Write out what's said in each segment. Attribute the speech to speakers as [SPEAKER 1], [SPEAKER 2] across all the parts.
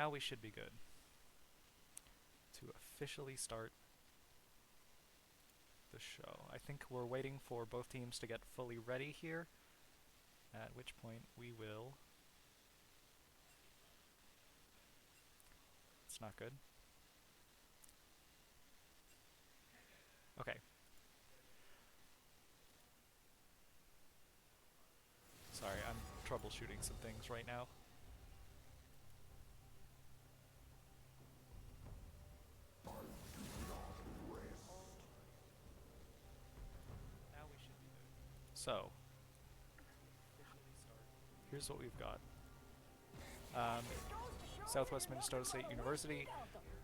[SPEAKER 1] now we should be good to officially start the show. I think we're waiting for both teams to get fully ready here, at which point we will... It's not good. Okay. Sorry, I'm troubleshooting some things right now. So, here's what we've got. Southwest Minnesota State University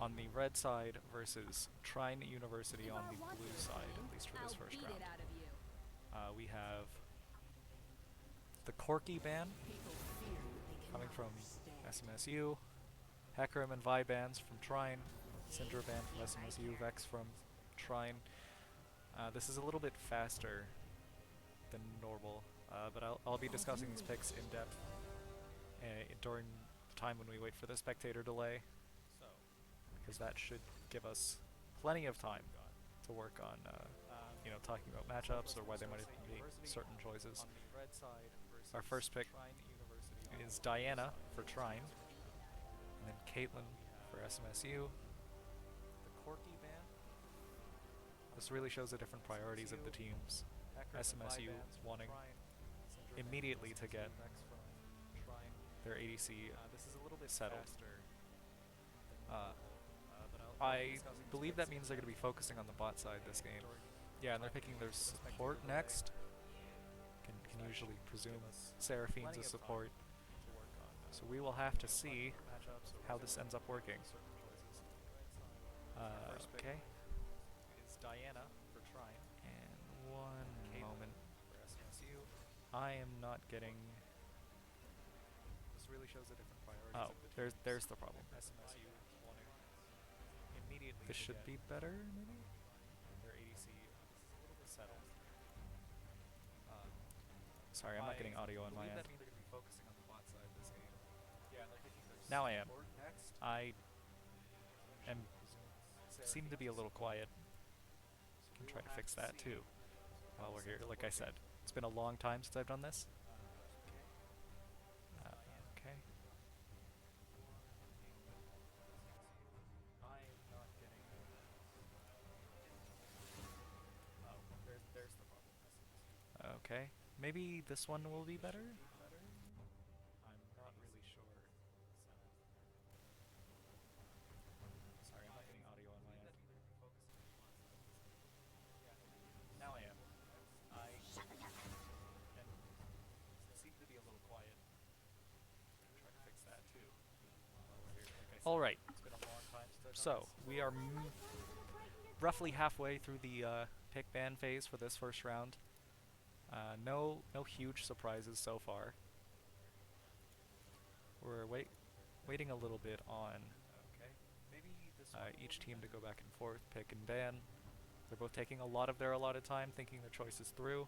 [SPEAKER 1] on the red side versus Trine University on the blue side, at least for this first round. We have the Corky band coming from SMSU, Hecarim and Vi bands from Trine, Syndra band from SMSU, Vex from Trine. This is a little bit faster than normal, but I'll be discussing these picks in depth during the time when we wait for the spectator delay, because that should give us plenty of time to work on, you know, talking about matchups or why they might have made certain choices. Our first pick is Diana for Trine, and then Caitlyn for SMSU. This really shows the different priorities of the teams. SMSU wanting immediately to get their ADC settled. I believe that means they're going to be focusing on the bot side this game. Yeah, and they're picking their support next. Can usually presume Seraphine's a support. So we will have to see how this ends up working. Okay. And one moment. I am not getting... Oh, there's the problem. This should be better, maybe? Sorry, I'm not getting audio on my end. Now I am. I seem to be a little quiet. Can try to fix that too while we're here. Like I said, it's been a long time since I've done this. Okay. Okay. Maybe this one will be better? I'm not really sure. Sorry, I'm not getting audio on my end. Now I am. I seem to be a little quiet. Try to fix that too. Alright. So, we are roughly halfway through the pick ban phase for this first round. No huge surprises so far. We're waiting a little bit on each team to go back and forth, pick and ban. They're both taking a lot of their allotted time, thinking their choices through.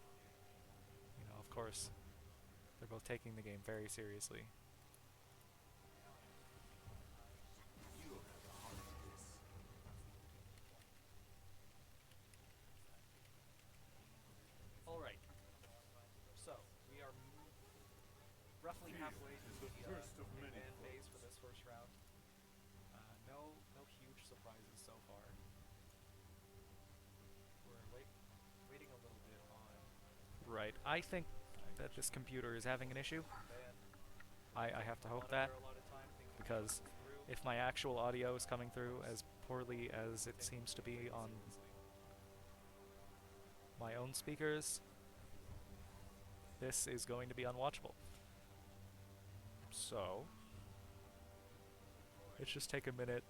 [SPEAKER 1] You know, of course, they're both taking the game very seriously. Alright. So, we are roughly halfway through the pick ban phase for this first round. No huge surprises so far. We're waiting a little bit on... Right, I think that this computer is having an issue. I have to hope that, because if my actual audio is coming through as poorly as it seems to be on my own speakers, this is going to be unwatchable. So, let's just take a minute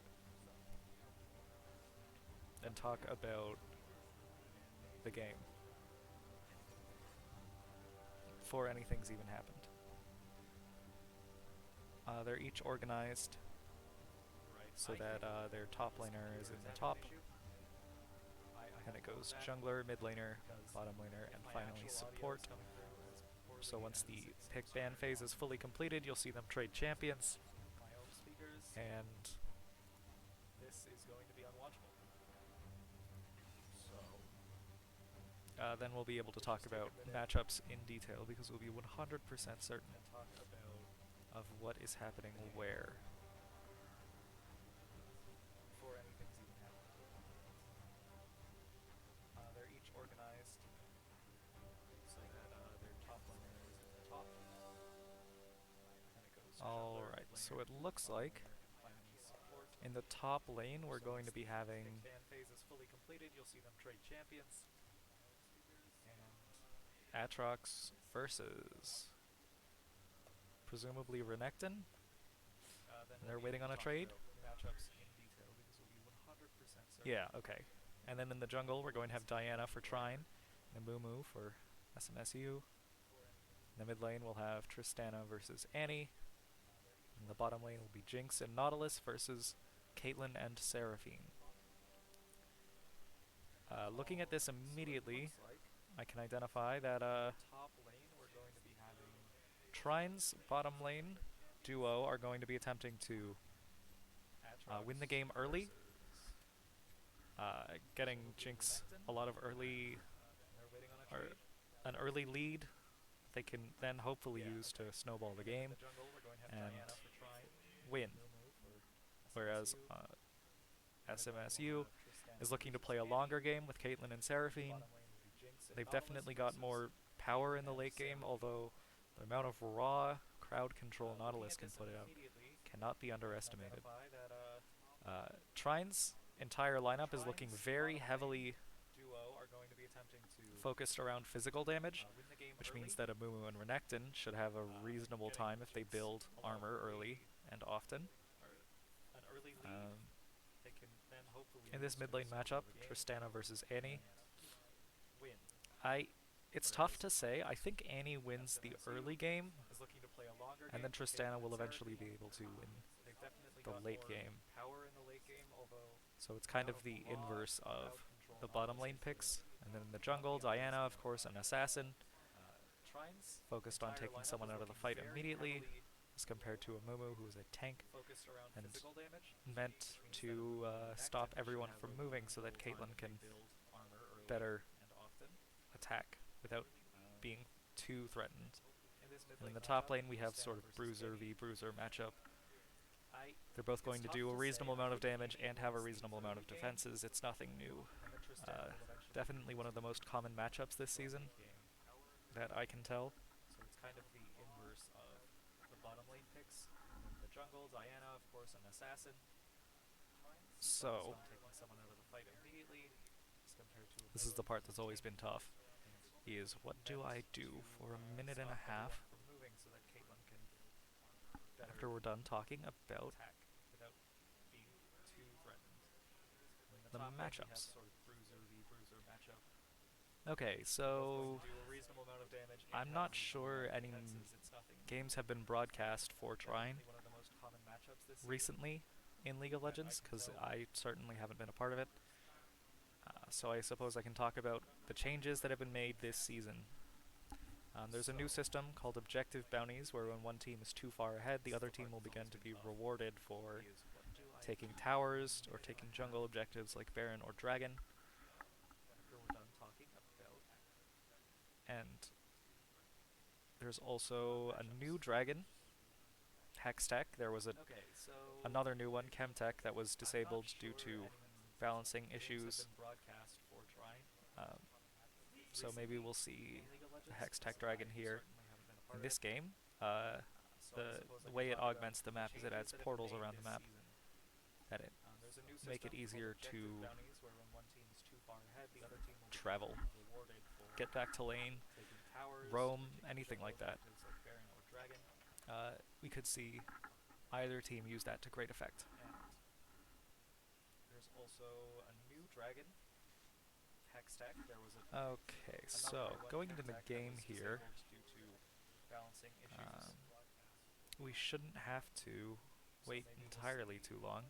[SPEAKER 1] and talk about the game before anything's even happened. They're each organized so that their top laner is in the top, and it goes jungler, mid laner, bottom laner, and finally support. So once the pick ban phase is fully completed, you'll see them trade champions, and this is going to be unwatchable. So then we'll be able to talk about matchups in detail because we'll be 100% certain and talk about of what is happening where before anything's even happened. They're each organized so that their top laner is in the top. Alright, so it looks like in the top lane we're going to be having fan phase is fully completed. You'll see them trade champions. And Atrox versus presumably Renekton. They're waiting on a trade. Yeah, okay. And then in the jungle we're going to have Diana for Trine, and Mumu for SMSU. In the mid lane we'll have Tristana versus Annie. In the bottom lane will be Jinx and Nautilus versus Caitlyn and Seraphine. Looking at this immediately, I can identify that Trine's bottom lane duo are going to be attempting to win the game early, getting Jinx a lot of an early lead they can then hopefully use to snowball the game and win. Whereas SMSU is looking to play a longer game with Caitlyn and Seraphine. They've definitely got more power in the late game, although the amount of raw crowd control Nautilus can put out cannot be underestimated. Trine's entire lineup is looking very heavily focused around physical damage, which means that a Mumu and Renekton should have a reasonable time if they build armor early and often. In this mid lane matchup, Tristana versus Annie, it's tough to say. I think Annie wins the early game, and then Tristana will eventually be able to win the late game. So it's kind of the inverse of the bottom lane picks. And then in the jungle, Diana, of course, an assassin, focused on taking someone out of the fight immediately, as compared to a Mumu, who is a tank and meant to stop everyone from moving so that Caitlyn can better attack without being too threatened. And in the top lane we have sort of Bruiser v Bruiser matchup. They're both going to do a reasonable amount of damage and have a reasonable amount of defenses. It's nothing new. Definitely one of the most common matchups this season that I can tell. So it's kind of the inverse of the bottom lane picks. In the jungle, Diana, of course, an assassin. So this is the part that's always been tough. Is what do I do for a minute and a half after we're done talking about the matchups? Okay, so I'm not sure any games have been broadcast for Trine recently in League of Legends, because I certainly haven't been a part of it. So I suppose I can talk about the changes that have been made this season. There's a new system called Objective Bounties, where when one team is too far ahead, the other team will begin to be rewarded for taking towers or taking jungle objectives like Baron or Dragon. And there's also a new dragon, Hextech. There was another new one, Chemtech, that was disabled due to balancing issues. So maybe we'll see the Hextech dragon here in this game. The way it augments the map is it adds portals around the map that make it easier to travel, get back to lane, roam, anything like that. We could see either team use that to great effect. There's also a new dragon, Hextech. Okay, so going into the game here, we shouldn't have to wait entirely too long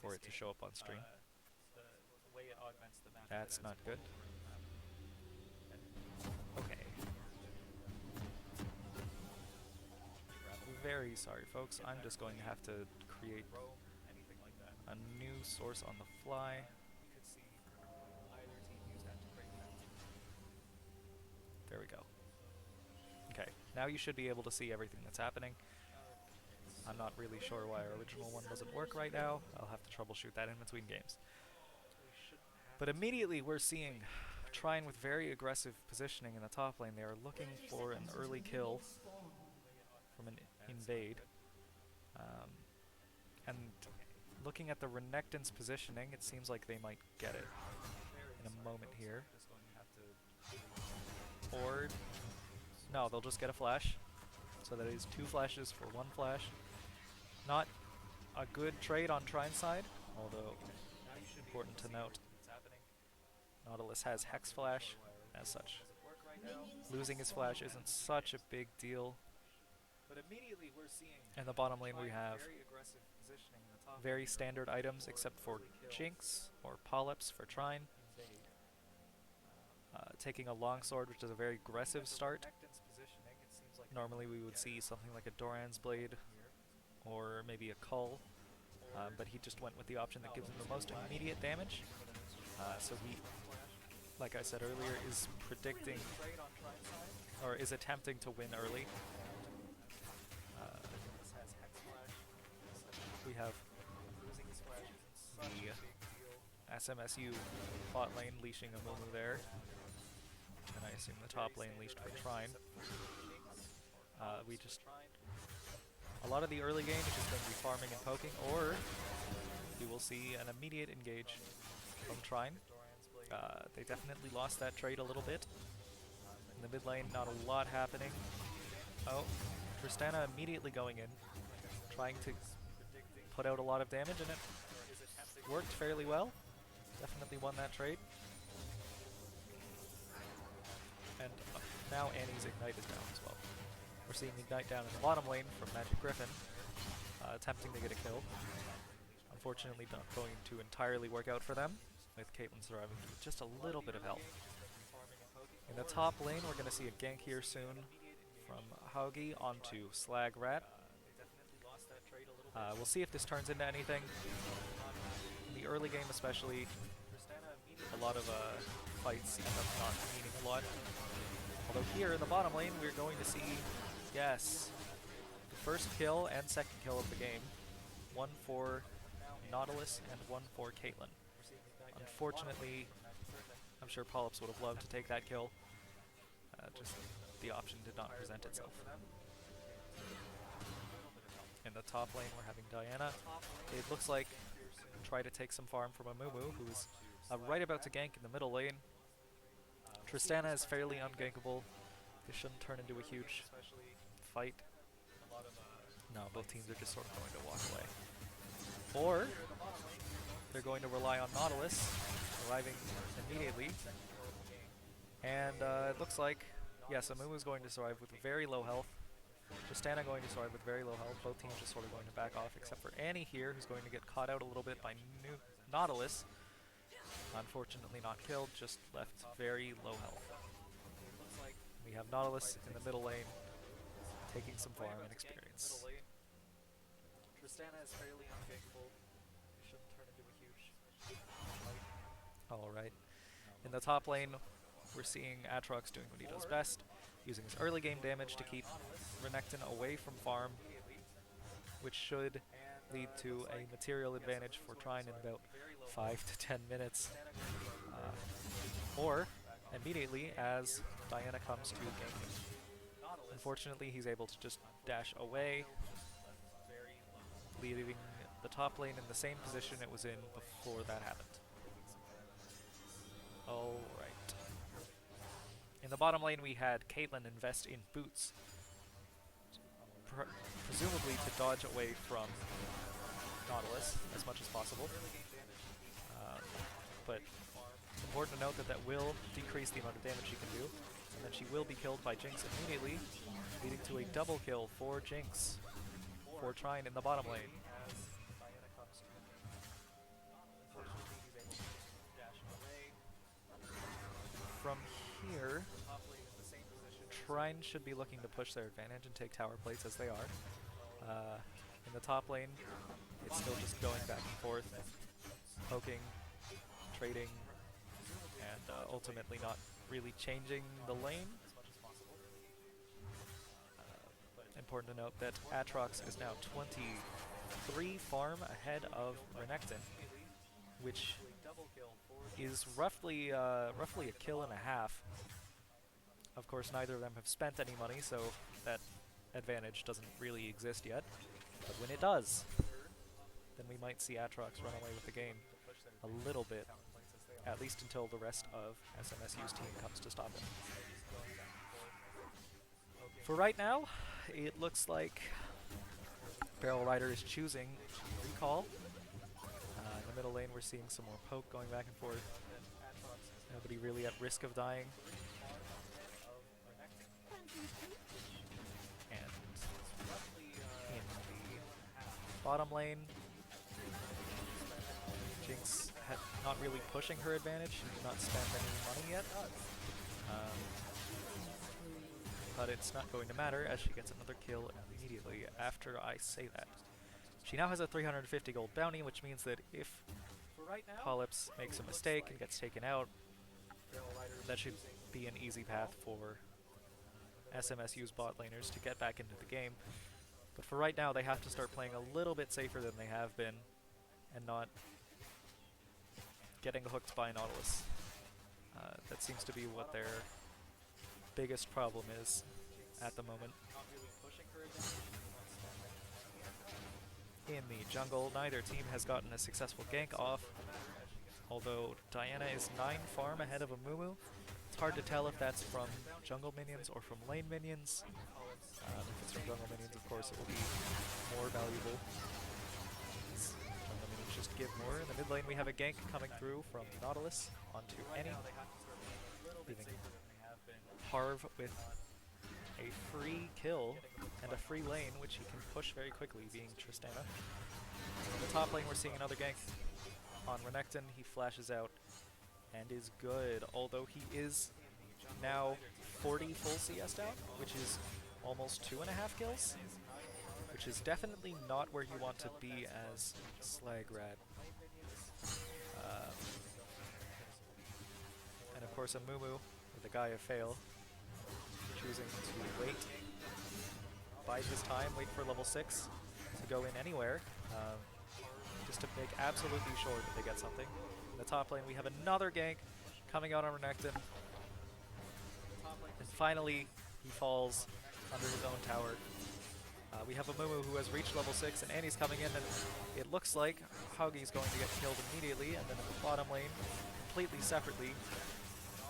[SPEAKER 1] for it to show up on stream. That's not good. Okay. very sorry, folks. I'm just going to have to create a new source on the fly. There we go. Okay, now you should be able to see everything that's happening. I'm not really sure why our original one doesn't work right now. I'll have to troubleshoot that in between games. But immediately we're seeing Trine with very aggressive positioning in the top lane. They are looking for an early kill from an invade. And looking at the Renekton's positioning, it seems like they might get it in a moment here. Or, no, they'll just get a flash. So that is 2 flashes for 1 flash. Not a good trade on Trine's side, although important to note, Nautilus has Hex Flash as such. Losing his flash isn't such a big deal. In the bottom lane we have very standard items except for Jinx or Polyps for Trine. Taking a longsword, which is a very aggressive start. Normally we would see something like a Doran's Blade or maybe a Cull, but he just went with the option that gives him the most immediate damage. So he, like I said earlier, is predicting, or is attempting to win early. We have the SMSU bot lane leashing a Mumu there, and I assume the top lane leashed for Trine. A lot of the early game is just going to be farming and poking, or we will see an immediate engage from Trine. They definitely lost that trade a little bit. In the mid lane, not a lot happening. Oh, Tristana immediately going in, trying to put out a lot of damage, and it worked fairly well. Definitely won that trade. And now Annie's Ignite is down as well. We're seeing Ignite down in the bottom lane from Magic Griffin, attempting to get a kill. Unfortunately not going to entirely work out for them, with Caitlyn surviving with just a little bit of health. In the top lane, we're going to see a gank here soon from Haugi onto Slag Rat. We'll see if this turns into anything. In the early game especially, a lot of fights end up not meaning a lot. Although here in the bottom lane, we're going to see, yes, the first kill and second kill of the game. One for Nautilus and one for Caitlyn. Unfortunately, I'm sure Polyps would have loved to take that kill. Just the option did not present itself. In the top lane, we're having Diana. It looks like try to take some farm from a Mumu, who is right about to gank in the middle lane. Tristana is fairly ungankable. This shouldn't turn into a huge fight. No, both teams are just sort of going to walk away. Or they're going to rely on Nautilus, arriving immediately. And it looks like, yes, Amumu is going to survive with very low health. Tristana going to survive with very low health. Both teams just sort of going to back off, except for Annie here, who's going to get caught out a little bit by Nautilus. Unfortunately not killed, just left very low health. We have Nautilus in the middle lane, taking some farm and experience. Tristana is fairly ungankable. Shouldn't turn into a huge fight. Alright. In the top lane, we're seeing Aatrox doing what he does best, using his early game damage to keep Renekton away from farm, which should lead to a material advantage for Trine in about 5 to 10 minutes. Or immediately as Diana comes to gank him. Unfortunately, he's able to just dash away, leaving the top lane in the same position it was in before that happened. Alright. In the bottom lane, we had Caitlyn invest in boots, presumably to dodge away from Nautilus as much as possible. But it's important to note that that will decrease the amount of damage she can do, and then she will be killed by Jinx immediately, leading to a double kill for Jinx, for Trine in the bottom lane. From here, Trine should be looking to push their advantage and take tower plates as they are. In the top lane, it's still just going back and forth, poking, trading, and ultimately not really changing the lane. Important to note that Aatrox is now 23 farm ahead of Renekton, which is roughly a kill and a half. Of course, neither of them have spent any money, so that advantage doesn't really exist yet. But when it does, then we might see Aatrox run away with the game a little bit, at least until the rest of SMSU's team comes to stop him. For right now, it looks like Barrel Rider is choosing Recall. In the middle lane, we're seeing some more poke going back and forth. Nobody really at risk of dying. And in the bottom lane, Jinx not really pushing her advantage. She did not spend any money yet. But it's not going to matter as she gets another kill immediately after I say that. She now has a 350 gold bounty, which means that if Polyps makes a mistake and gets taken out, that should be an easy path for SMSU's bot laners to get back into the game. But for right now, they have to start playing a little bit safer than they have been and not getting hooked by Nautilus. That seems to be what their biggest problem is at the moment. In the jungle, neither team has gotten a successful gank off, although Diana is 9 farm ahead of Amumu. It's hard to tell if that's from jungle minions or from lane minions. If it's from jungle minions, of course, it will be more valuable. Jungle minions just give more. In the mid lane, we have a gank coming through from Nautilus onto Annie, leaving Harv with a free kill and a free lane, which he can push very quickly, being Tristana. In the top lane, we're seeing another gank on Renekton. He flashes out and is good, although he is now 40 full CS down, which is almost 2.5 kills, which is definitely not where you want to be as Slagrad. And of course, Amumu with a Gaia fail, choosing to wait, bide his time, wait for level 6 to go in anywhere, just to make absolutely sure that they get something. In the top lane, we have another gank coming out on Renekton. And finally, he falls under his own tower. We have Amumu who has reached level 6, and Annie's coming in, and it looks like Haugi's going to get killed immediately, and then in the bottom lane, completely separately,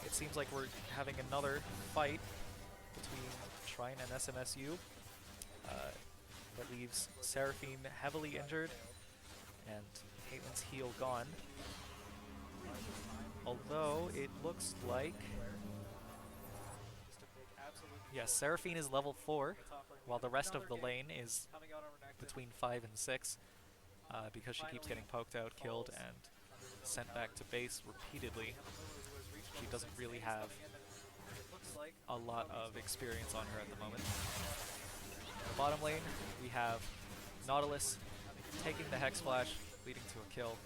[SPEAKER 1] it seems like we're having another fight between Trine and SMSU. That leaves Seraphine heavily injured, and Caitlin's heal gone. Although, it looks like... Yes, Seraphine is level 4, while the rest of the lane is between 5 and 6, because she keeps getting poked out, killed, and sent back to base repeatedly. She doesn't really have a lot of experience on her at the moment. In the bottom lane, we have Nautilus taking the Hex Flash, leading to a kill.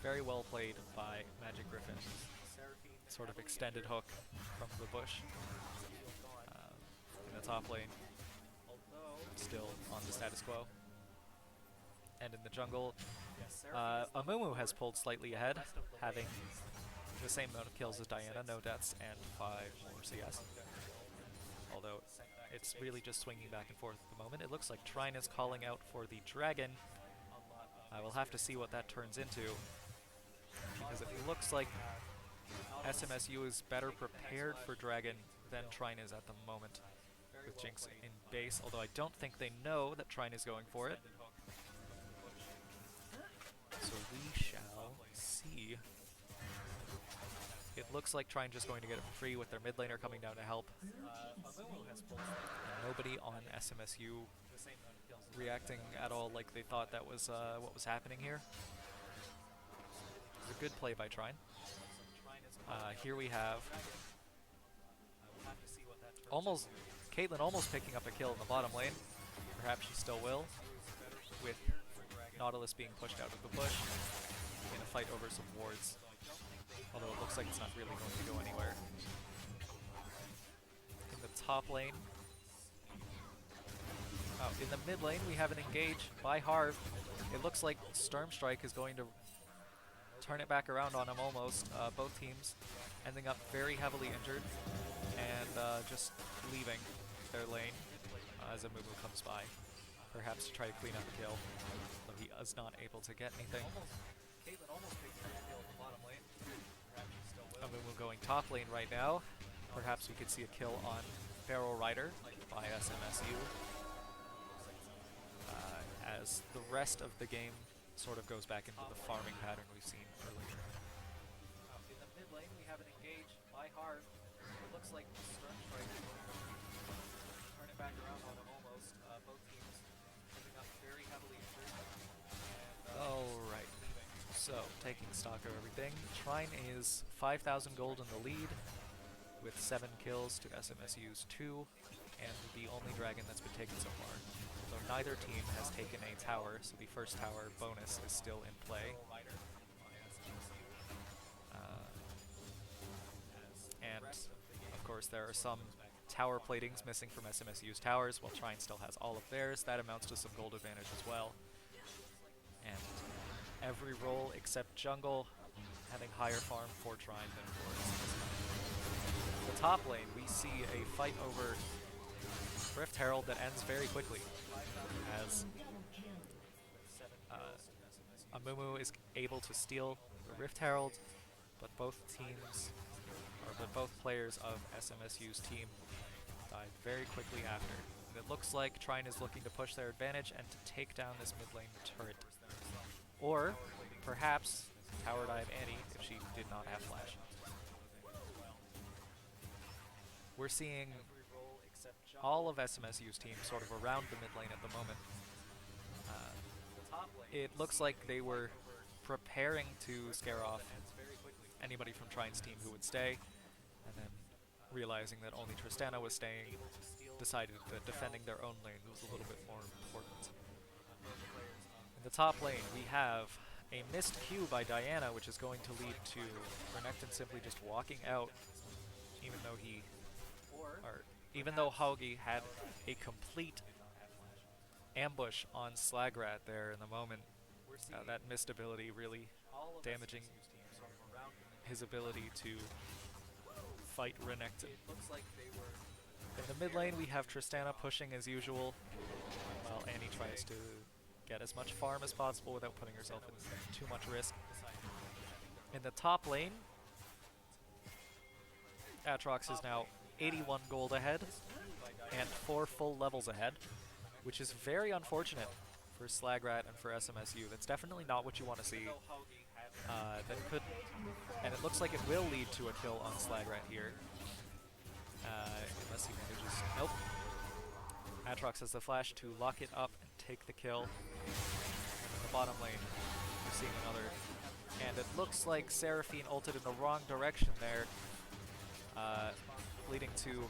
[SPEAKER 1] Very well played by Magic Griffin. Sort of extended hook from the bush. In the top lane, still on the status quo. And in the jungle, Amumu has pulled slightly ahead, having the same amount of kills as Diana, no deaths, and 5 more CS. Although it's really just swinging back and forth at the moment. It looks like Trine is calling out for the dragon. I will have to see what that turns into, because it looks like SMSU is better prepared for dragon than Trine is at the moment, with Jinx in base, although I don't think they know that Trine is going for it. So we shall see. It looks like Trine just going to get it for free with their mid laner coming down to help. And nobody on SMSU reacting at all like they thought that was what was happening here. It was a good play by Trine. Here we have Caitlyn almost picking up a kill in the bottom lane. Perhaps she still will, with Nautilus being pushed out of the bush in a fight over some wards. Although it looks like it's not really going to go anywhere. In the top lane, in the mid lane, we have an engage by Harv. It looks like Stormstrike is going to turn it back around on him almost. Both teams ending up very heavily injured and just leaving their lane as Amumu comes by. Perhaps to try to clean up a kill, though he is not able to get anything. Amumu going top lane right now. Perhaps we could see a kill on Barrel Rider by SMSU. As the rest of the game sort of goes back into the farming pattern we've seen earlier. In the mid lane, we have an engage by Harv. It looks like Stormstrike is going to turn it back around on him almost. Both teams ending up very heavily injured. Alright, so taking stock of everything. Trine is 5,000 gold in the lead with 7 kills to SMSU's 2, and the only dragon that's been taken so far. Though neither team has taken a tower, so the first tower bonus is still in play. And, of course, there are some tower platings missing from SMSU's towers, while Trine still has all of theirs. That amounts to some gold advantage as well. And every role except jungle having higher farm for Trine than for SMSU. The top lane, we see a fight over Rift Herald that ends very quickly, as Amumu is able to steal the Rift Herald, but both players of SMSU's team died very quickly after. And it looks like Trine is looking to push their advantage and to take down this mid lane turret. Or perhaps tower dive Annie if she did not have flash. We're seeing all of SMSU's team sort of around the mid lane at the moment. It looks like they were preparing to scare off anybody from Trine's team who would stay, and then realizing that only Tristana was staying, decided that defending their own lane was a little bit more important. In the top lane, we have a missed Q by Diana, which is going to lead to Renekton simply just walking out, even though Haugi had a complete ambush on Slagrat there in the moment. That missed ability really damaging his ability to fight Renekton. In the mid lane, we have Tristana pushing as usual, while Annie tries to get as much farm as possible without putting herself in too much risk. In the top lane, Aatrox is now 81 gold ahead and 4 full levels ahead, which is very unfortunate for Slagrat and for SMSU. That's definitely not what you want to see. And it looks like it will lead to a kill on Slagrat here. Unless he manages. Nope. Aatrox has the flash to lock it up and take the kill. And in the bottom lane, we're seeing another. And it looks like Seraphine ulted in the wrong direction there, leading to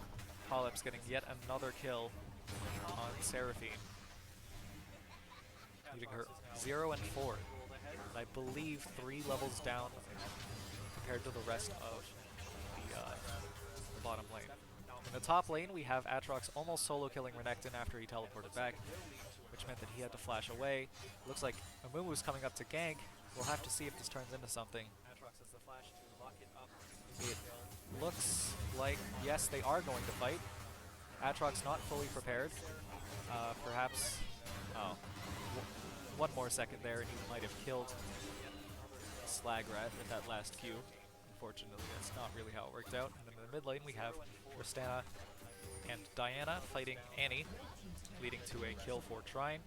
[SPEAKER 1] Polyps getting yet another kill on Seraphine, leaving her 0 and 4. And I believe 3 levels down compared to the rest of the bottom lane. In the top lane, we have Aatrox almost solo killing Renekton after he teleported back, which meant that he had to flash away. Looks like Amumu's coming up to gank. We'll have to see if this turns into something. It looks like, yes, they are going to fight. Aatrox not fully prepared. Perhaps, one more second there and he might have killed Slagrat with that last Q. Unfortunately, that's not really how it worked out. And then in the mid lane, we have Tristana and Diana fighting Annie, leading to a kill for Trine.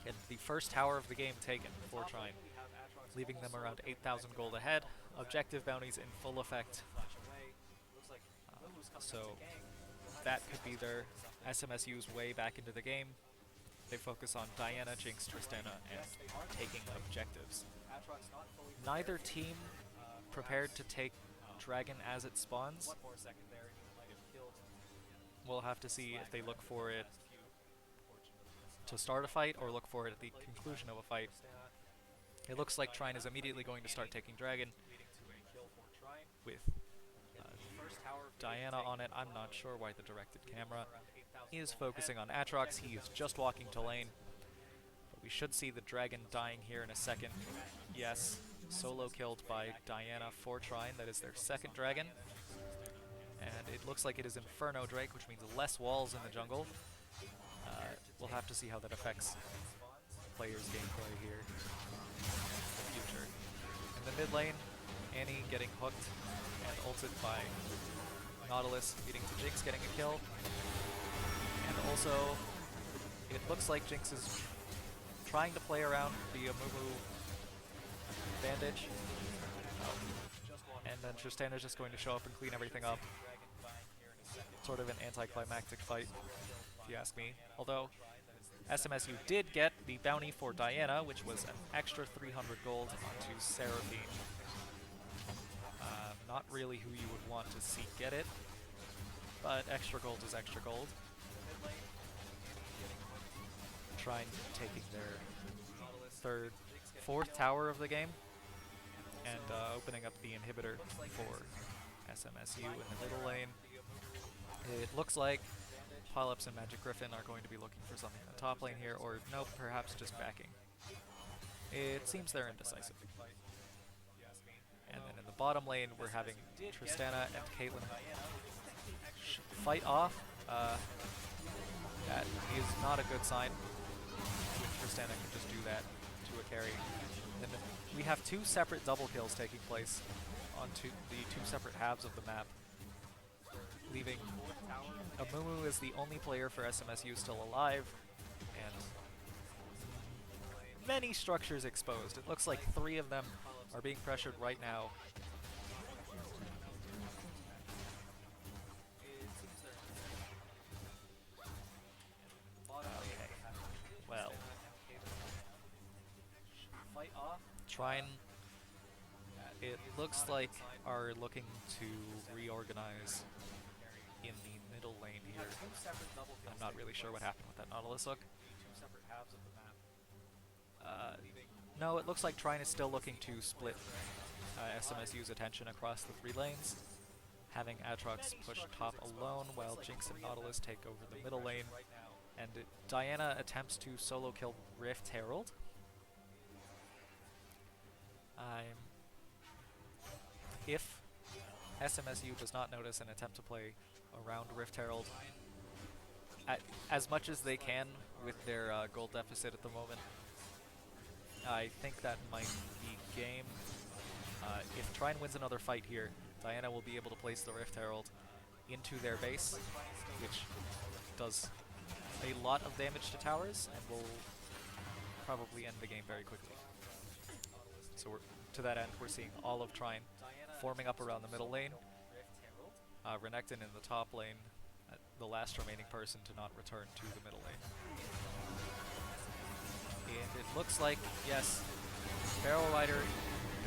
[SPEAKER 1] And the first tower of the game taken for Trine, leaving them around 8,000 gold ahead. Objective bounties in full effect. So that could be their SMSU's way back into the game. They focus on Diana, Jinx, Tristana, and taking objectives. Neither team prepared to take Dragon as it spawns. We'll have to see if they look for it to start a fight or look for it at the conclusion of a fight. It looks like Trine is immediately going to start taking Dragon with Diana on it. I'm not sure why the directed camera is focusing on Aatrox. He is just walking to lane. But we should see the Dragon dying here in a second. Yes, solo killed by Diana for Trine. That is their second Dragon. And it looks like it is Inferno Drake, which means less walls in the jungle. We'll have to see how that affects players' gameplay here in the future. In the mid lane, Annie getting hooked and ulted by Nautilus, leading to Jinx getting a kill. And also, it looks like Jinx is trying to play around the Amumu bandage. And then Tristana's just going to show up and clean everything up. Sort of an anticlimactic fight, if you ask me. Although, SMSU did get the bounty for Diana, which was an extra 300 gold onto Seraphine. Not really who you would want to see get it, but extra gold is extra gold. Trine taking their fourth tower of the game, and opening up the inhibitor for SMSU in the middle lane. It looks like Polyps and Magic Griffin are going to be looking for something in the top lane here, or nope, perhaps just backing. It seems they're indecisive. And then in the bottom lane, we're having Tristana and Caitlyn fight off. That is not a good sign. Tristana can just do that to a carry. And then we have two separate double kills taking place on the two separate halves of the map, leaving Amumu is the only player for SMSU still alive, and many structures exposed. It looks like 3 of them are being pressured right now. Okay. Well. Trine, it looks like, are looking to reorganize in the middle lane here. I'm not really sure what happened with that Nautilus hook. No, it looks like Trine is still looking to split SMSU's attention across the 3 lanes, having Aatrox push top alone while Jinx and Nautilus take over the middle lane, and Diana attempts to solo kill Rift Herald. If SMSU does not notice and attempt to play around Rift Herald as much as they can with their gold deficit at the moment, I think that might be game. If Trine wins another fight here, Diana will be able to place the Rift Herald into their base, which does a lot of damage to towers and will probably end the game very quickly. So to that end, we're seeing all of Trine forming up around the middle lane. Renekton in the top lane, the last remaining person to not return to the middle lane. And it looks like, yes, Barrel Rider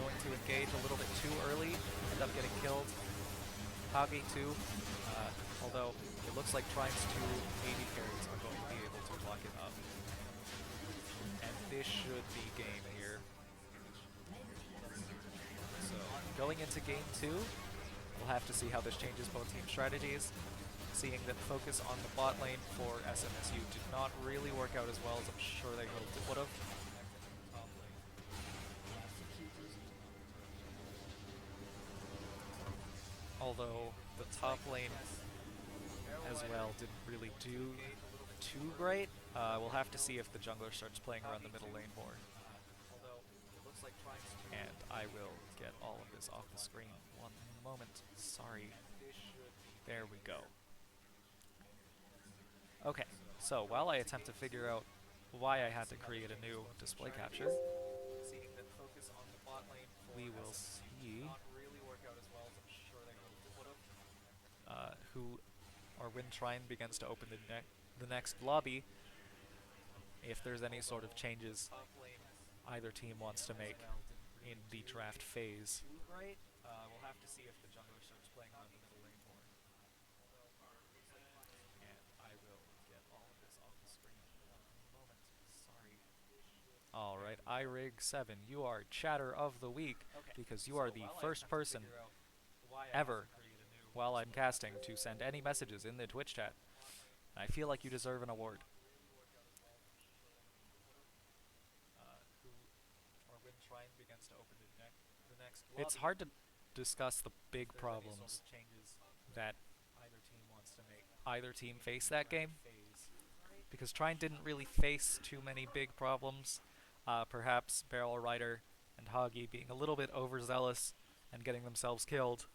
[SPEAKER 1] going to engage a little bit too early, end up getting killed. Kage too, although it looks like Trine's 2 AD carries are going to be able to block it up. And this should be game here. So, going into game 2, we'll have to see how this changes both team strategies. Seeing that focus on the bot lane for SMSU did not really work out as well as I'm sure they would have. Although the top lane as well didn't really do too great. We'll have to see if the jungler starts playing around the middle lane more. And I will get all of this off the screen. One moment. Sorry. There we go. Okay, so while I attempt to figure out why I had to create a new display capture, we will see who, or when Trine begins to open the next lobby, if there's any sort of changes either team wants to make in the draft phase. We'll have to see if the jungler starts playing on the middle lane more. And I will get all of this off the screen in one moment. Alright, iRig7, you are chatter of the week because you are the first person ever while I'm casting to send any messages in the Twitch chat. I feel like you deserve an award. Who or when Trine begins to open the next lobby, it's hard to discuss the big problems that either team face that game because Trine didn't really face too many big problems. Perhaps Barrel Rider and Hoggy being a little bit overzealous and getting themselves killed.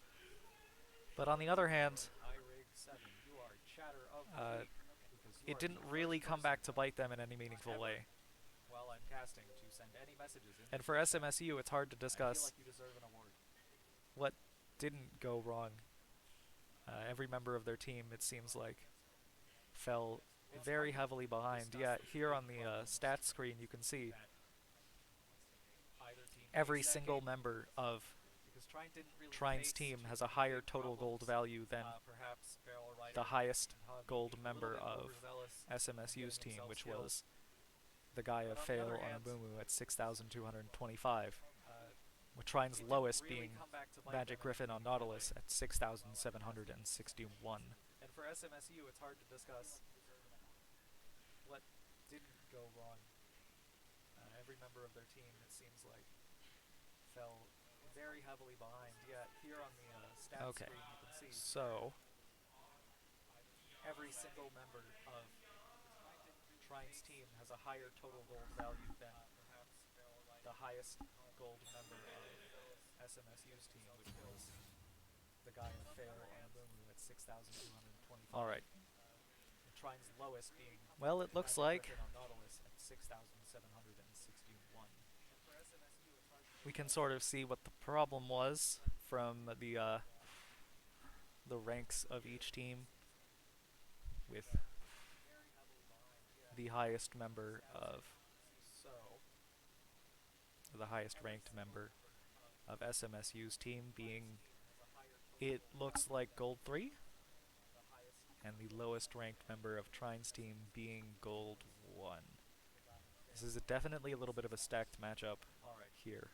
[SPEAKER 1] But on the other hand, it didn't really come back to bite them in any meaningful way. And for SMSU, it's hard to discuss what didn't go wrong. Every member of their team, it seems like, fell very heavily behind. Yeah, here on the stats screen, you can see every single member of Trine's team has a higher total gold value than the highest gold member of SMSU's team, which was the guy of Fail on Abumu at 6,225, with Trine's lowest being Magic Griffin on Nautilus at 6,761. And for SMSU, it's hard to discuss what didn't go wrong. Every member of their team, it seems like, fell very heavily behind. Yeah, here on the stats screen, you can see. So, every single member of Trine's team has a higher total gold value than the highest gold member of SMSU's team, which was the guy of Fail on Abumu at 6,225. Alright. Trine's lowest being, well, it looks like at 6,761. We can sort of see what the problem was from the ranks of each team, with the highest member of the highest ranked member of SMSU's team being, it looks like Gold 3, and the lowest ranked member of Trine's team being Gold 1. This is definitely a little bit of a stacked matchup here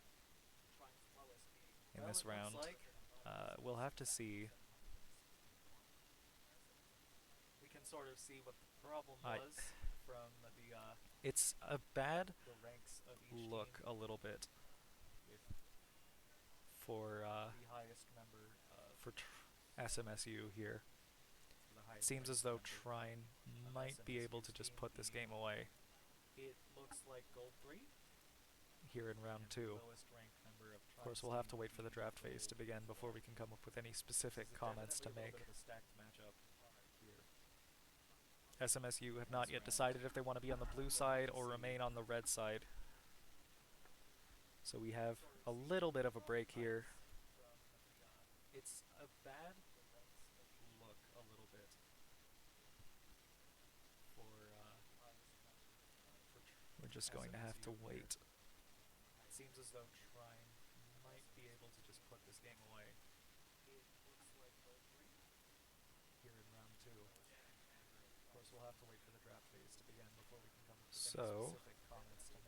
[SPEAKER 1] in this round. We'll have to see. We can sort of see what the problem was from the it's a bad look a little bit for SMSU here. It seems as though Trine might be able to just put this game away. It looks like Gold 3 here in round 2. Of course, we'll have to wait for the draft phase to begin before we can come up with any specific comments to make. SMSU have not yet decided if they want to be on the blue side or remain on the red side. So we have a little bit of a break here. It's a bad look a little bit for we're just going to have to wait. It seems as though Trine might be able to just put this game away. It looks like Gold 3 here in round 2. Of course, we'll have to wait for the draft phase to begin before we can come up with any specific comments to make.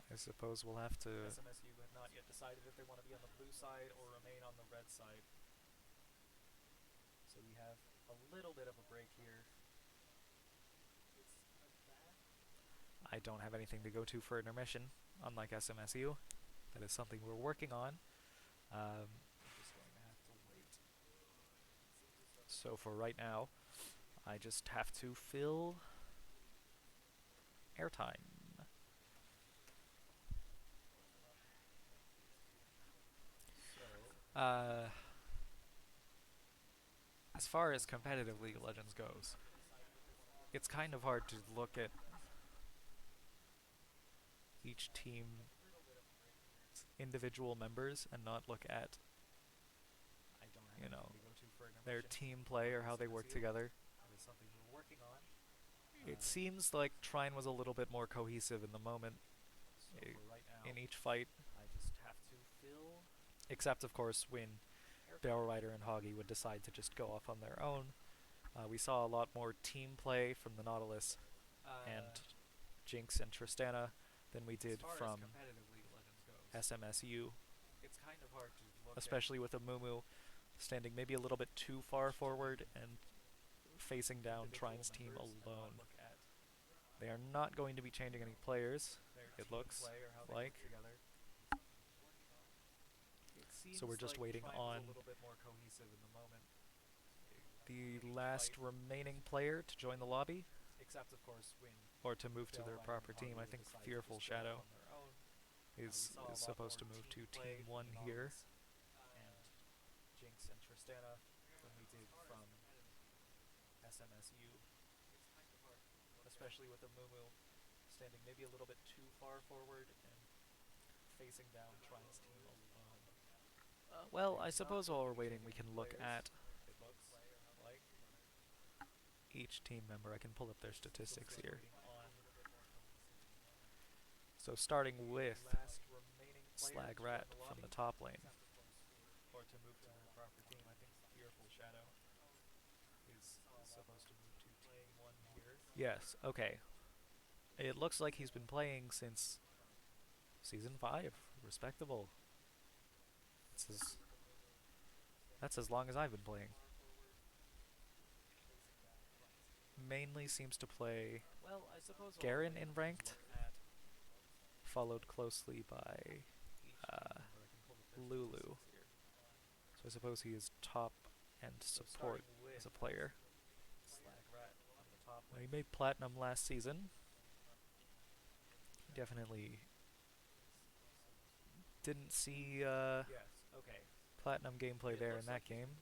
[SPEAKER 1] I suppose we'll have to. SMSU have not yet decided if they want to be on the blue side or remain on the red side. So we have a little bit of a break here. I don't have anything to go to for intermission, unlike SMSU. That is something we're working on. I'm just going to have to wait. So for right now, I just have to fill airtime. As far as competitive League of Legends goes, it's kind of hard to look at each team's individual members and not look at, you know, their team play or how they work together. It seems like Trine was a little bit more cohesive in the moment in each fight, except of course when Barrel Rider and Hoggy would decide to just go off on their own. We saw a lot more team play from the Nautilus and Jinx and Tristana than we did from
[SPEAKER 2] competitive League of Legends goes,
[SPEAKER 1] SMSU,
[SPEAKER 2] it's kind of hard to look
[SPEAKER 1] especially with a Mumu standing maybe a little bit too far forward and facing down Trine's team alone. They are not going to be changing any players, it looks like. So we're just waiting on the last remaining player to join the lobby,
[SPEAKER 2] except of course when
[SPEAKER 1] or to move to their proper team. I think Fearful Shadow is supposed to move to Team 1 here.
[SPEAKER 2] And Jinx and Tristana than we did from SMSU, especially with a Mumu standing maybe a little bit too far forward and facing down Trine's team alone.
[SPEAKER 1] Well, I suppose while we're waiting we can look at each team member. I can pull up their statistics here. So starting with Slag Rat from the top lane.
[SPEAKER 2] Or to move to their proper team, I think Fearful Shadow is supposed to move to Team 1 here.
[SPEAKER 1] Yes, okay. It looks like he's been playing since Season 5. Respectable. That's as long as I've been playing. Mainly seems to play Garen in ranked, followed closely by Lulu. So I suppose he is top and support as a player. He made Platinum last season. Definitely didn't see Platinum gameplay there in that game.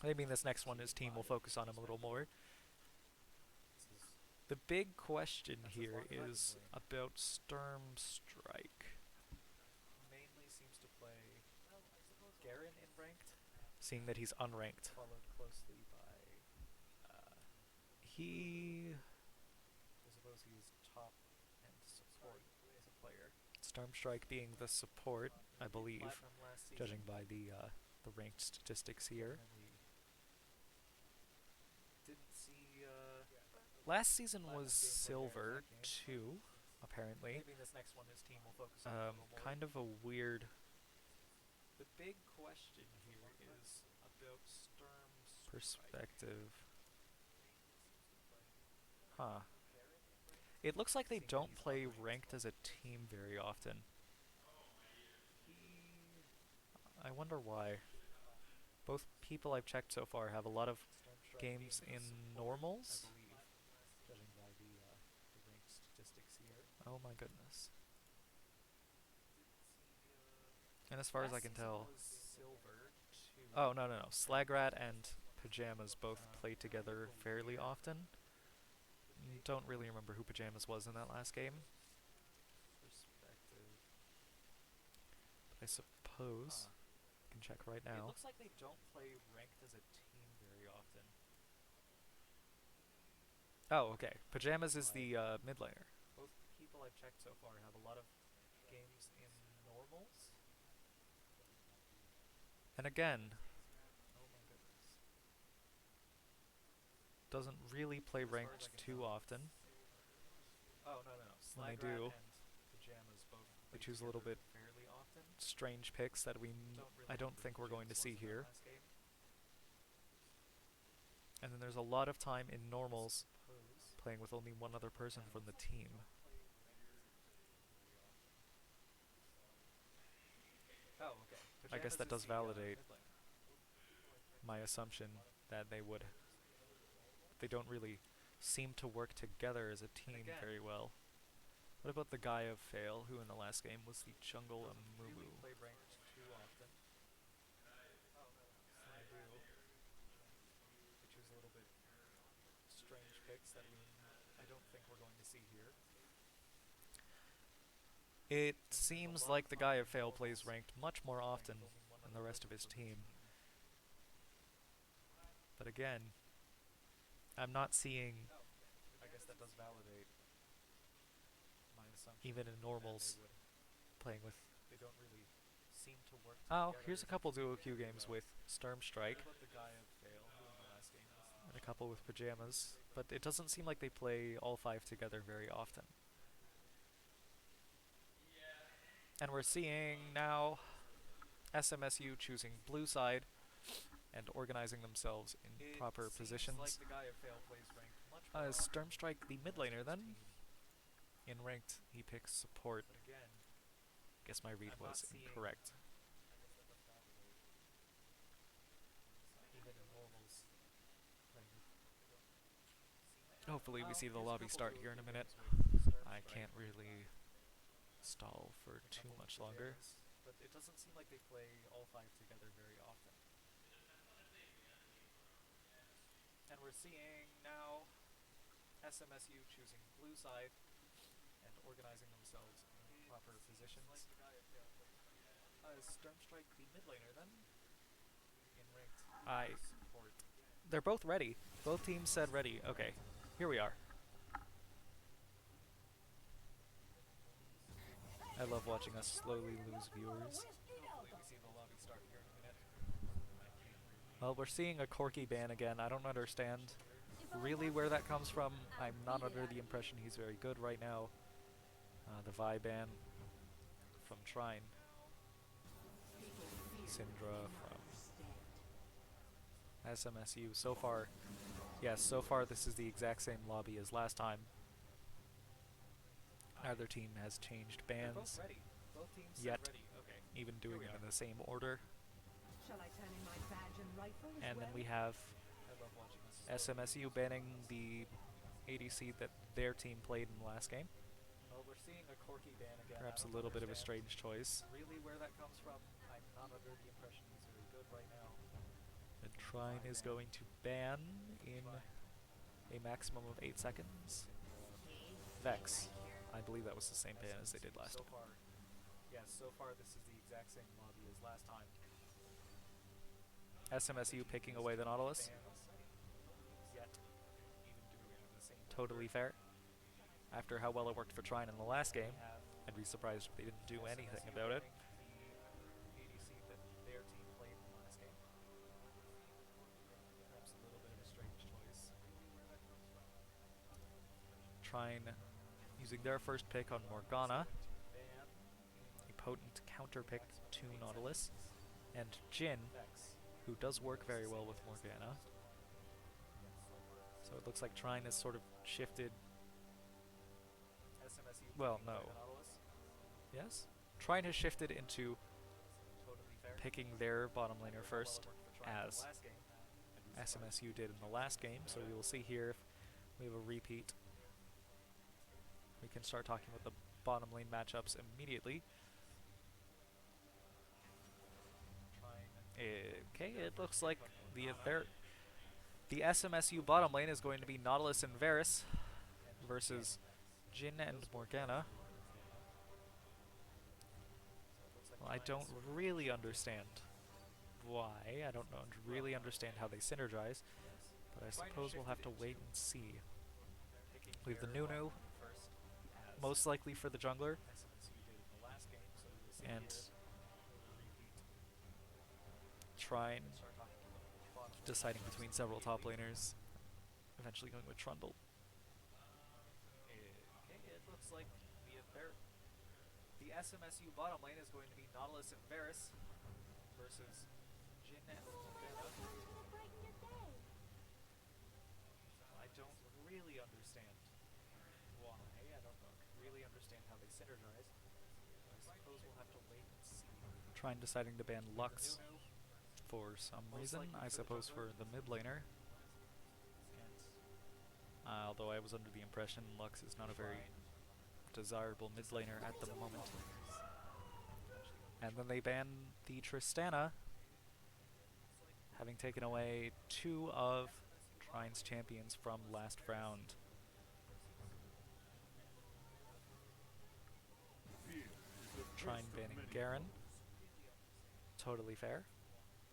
[SPEAKER 1] Maybe in this next one his team will focus on him a little more. The big question here is about Sturm Strike.
[SPEAKER 2] Mainly seems to play Garen in ranked,
[SPEAKER 1] seeing that he's unranked.
[SPEAKER 2] followed closely by I suppose he is top and support as a player.
[SPEAKER 1] Sturm Strike being the support, I believe, judging by the ranked statistics here.
[SPEAKER 2] Didn't see
[SPEAKER 1] Last season was silver too, apparently.
[SPEAKER 2] maybe this next one his team will focus on a little more.
[SPEAKER 1] Kind of a weird
[SPEAKER 2] The big question here is about Sturm Strike.
[SPEAKER 1] perspective. Huh. It looks like they don't play ranked as a team very often. I wonder why. Both people I've checked so far have a lot of games in normals.
[SPEAKER 2] Judging by the ranked statistics here.
[SPEAKER 1] Oh my goodness. And as far as I can tell... Oh, no. Slagrat and Pajamas both play together fairly often. Don't really remember who Pajamas was in that last game. But I suppose... I can check right now.
[SPEAKER 2] It looks like they don't play ranked as a team very often.
[SPEAKER 1] Oh, okay. Pajamas is the mid laner.
[SPEAKER 2] Both people I've checked so far have a lot of games in normals.
[SPEAKER 1] And again, doesn't really play ranked too often.
[SPEAKER 2] Oh, no.
[SPEAKER 1] When they do,
[SPEAKER 2] and Pajamas both
[SPEAKER 1] they choose a little bit
[SPEAKER 2] fairly often.
[SPEAKER 1] strange picks that I don't think we're going to see here. And then there's a lot of time in normals playing with only one other person from the team.
[SPEAKER 2] Oh, okay.
[SPEAKER 1] I guess that does validate my assumption that they don't really seem to work together as a team very well. What about the guy of Fail, who in the last game was the jungle Amumu?
[SPEAKER 2] Really play ranked too often. They do. They choose a little bit strange picks that I don't think we're going to see here.
[SPEAKER 1] It seems like the guy of Fail plays ranked much more often than the rest of his team. But again, I'm not seeing...
[SPEAKER 2] I guess that does validate my assumption.
[SPEAKER 1] Even in normals, playing with...
[SPEAKER 2] They don't really seem to work
[SPEAKER 1] Oh, here's a couple duo queue games with Sturm Strike.
[SPEAKER 2] The guy of Fail, who in the last game was
[SPEAKER 1] And a couple with Pajamas. but it doesn't seem like they play all 5 together very often. And we're seeing now SMSU choosing blue side and organizing themselves in proper positions.
[SPEAKER 2] Like the guy of Fail plays ranked much more
[SPEAKER 1] Stormstrike, the mid laner, then.
[SPEAKER 2] team.
[SPEAKER 1] In ranked, he picks support.
[SPEAKER 2] But again,
[SPEAKER 1] Guess my read
[SPEAKER 2] I'm not
[SPEAKER 1] was
[SPEAKER 2] seeing-
[SPEAKER 1] incorrect.
[SPEAKER 2] even in normals.
[SPEAKER 1] Hopefully we see the lobby start here in a minute. I can't really stall for too much longer.
[SPEAKER 2] But it doesn't seem like they play all 5 together very often. And we're seeing now SMSU choosing blue side and organizing themselves in proper positions. Stormstrike, the mid laner, then. In ranked support.
[SPEAKER 1] They're both ready. Both teams said ready. Okay, here we are. I love watching us slowly lose viewers.
[SPEAKER 2] Hopefully we see the lobby start here in a minute.
[SPEAKER 1] Well, we're seeing a Corky ban again. I don't understand really where that comes from. I'm not under the impression he's very good right now. The Vi ban from Trine. Syndra from SMSU. So far, yes, so far this is the exact same lobby as last time. Neither team has changed
[SPEAKER 2] They're both
[SPEAKER 1] bans
[SPEAKER 2] ready. Both teams said
[SPEAKER 1] yet,
[SPEAKER 2] ready. Okay.
[SPEAKER 1] even doing
[SPEAKER 2] we
[SPEAKER 1] them
[SPEAKER 2] are.
[SPEAKER 1] in the same order.
[SPEAKER 3] Shall I turn in my badge and rifle as
[SPEAKER 1] And then
[SPEAKER 3] well?
[SPEAKER 1] we have
[SPEAKER 2] I love watching us slowly
[SPEAKER 1] SMSU
[SPEAKER 2] lose
[SPEAKER 1] banning
[SPEAKER 2] viewers.
[SPEAKER 1] the ADC that their team played in the last game.
[SPEAKER 2] Well, we're seeing a Corky ban again.
[SPEAKER 1] Perhaps
[SPEAKER 2] I
[SPEAKER 1] a
[SPEAKER 2] don't
[SPEAKER 1] little bit of a
[SPEAKER 2] understand
[SPEAKER 1] strange choice.
[SPEAKER 2] really where that comes from. I'm not under the impression he's very good right now.
[SPEAKER 1] And Trine is going to ban in a maximum of 8 seconds. Vex. I believe that was the same ban as they did last
[SPEAKER 2] So
[SPEAKER 1] time.
[SPEAKER 2] far, yes, so far this is the exact same lobby as last time.
[SPEAKER 1] SMSU picking away the Nautilus.
[SPEAKER 2] Yet, even doing it in the same
[SPEAKER 1] Totally
[SPEAKER 2] order.
[SPEAKER 1] fair. After how well it worked for Trine in the last game,
[SPEAKER 2] We have
[SPEAKER 1] I'd be surprised if they didn't do anything
[SPEAKER 2] SMSU
[SPEAKER 1] about it.
[SPEAKER 2] banning the ADC that their team played in the last game. Perhaps a little bit of a strange choice.
[SPEAKER 1] Trine using their first pick on Morgana,
[SPEAKER 2] Ban
[SPEAKER 1] a potent counter pick to Nautilus, and Jhin,
[SPEAKER 2] Vex.
[SPEAKER 1] who does work very well with Morgana. So it looks like Trine has sort of shifted.
[SPEAKER 2] SMSU
[SPEAKER 1] Well,
[SPEAKER 2] picking away
[SPEAKER 1] no.
[SPEAKER 2] the Nautilus.
[SPEAKER 1] Yes? Trine has shifted into
[SPEAKER 2] Totally fair.
[SPEAKER 1] picking their bottom laner
[SPEAKER 2] After how well
[SPEAKER 1] first,
[SPEAKER 2] it worked for Trine in the
[SPEAKER 1] as
[SPEAKER 2] last game, I'd be surprised.
[SPEAKER 1] SMSU did in the last game, so we will see here if we have a repeat. We can start talking about the bottom lane matchups immediately.
[SPEAKER 2] Trine.
[SPEAKER 1] Okay, it looks like the SMSU bottom lane is going to be Nautilus and Varus versus Jhin and Morgana. Well, I don't really understand why. I don't really understand how they synergize, but I suppose we'll have to wait and see. We have the Nunu, most likely for the jungler, and Trine deciding between several top laners, eventually going with Trundle.
[SPEAKER 2] Okay, it looks like the SMSU bottom lane is going to be Nautilus and Varus versus Jhin and Morgana. I don't really understand why. I don't really understand how they synergize. I suppose we'll have to wait and see.
[SPEAKER 1] Trine deciding to ban Lux
[SPEAKER 2] Nunu
[SPEAKER 1] for some
[SPEAKER 2] Most
[SPEAKER 1] reason,
[SPEAKER 2] likely
[SPEAKER 1] I
[SPEAKER 2] for the
[SPEAKER 1] suppose
[SPEAKER 2] jungler.
[SPEAKER 1] for the mid laner.
[SPEAKER 2] and
[SPEAKER 1] Although I was under the impression Lux is not a very
[SPEAKER 2] Trine.
[SPEAKER 1] desirable mid laner at the moment. And then they ban the Tristana, having taken away 2 of Trine's champions from last round. Trine banning Garen. Totally fair.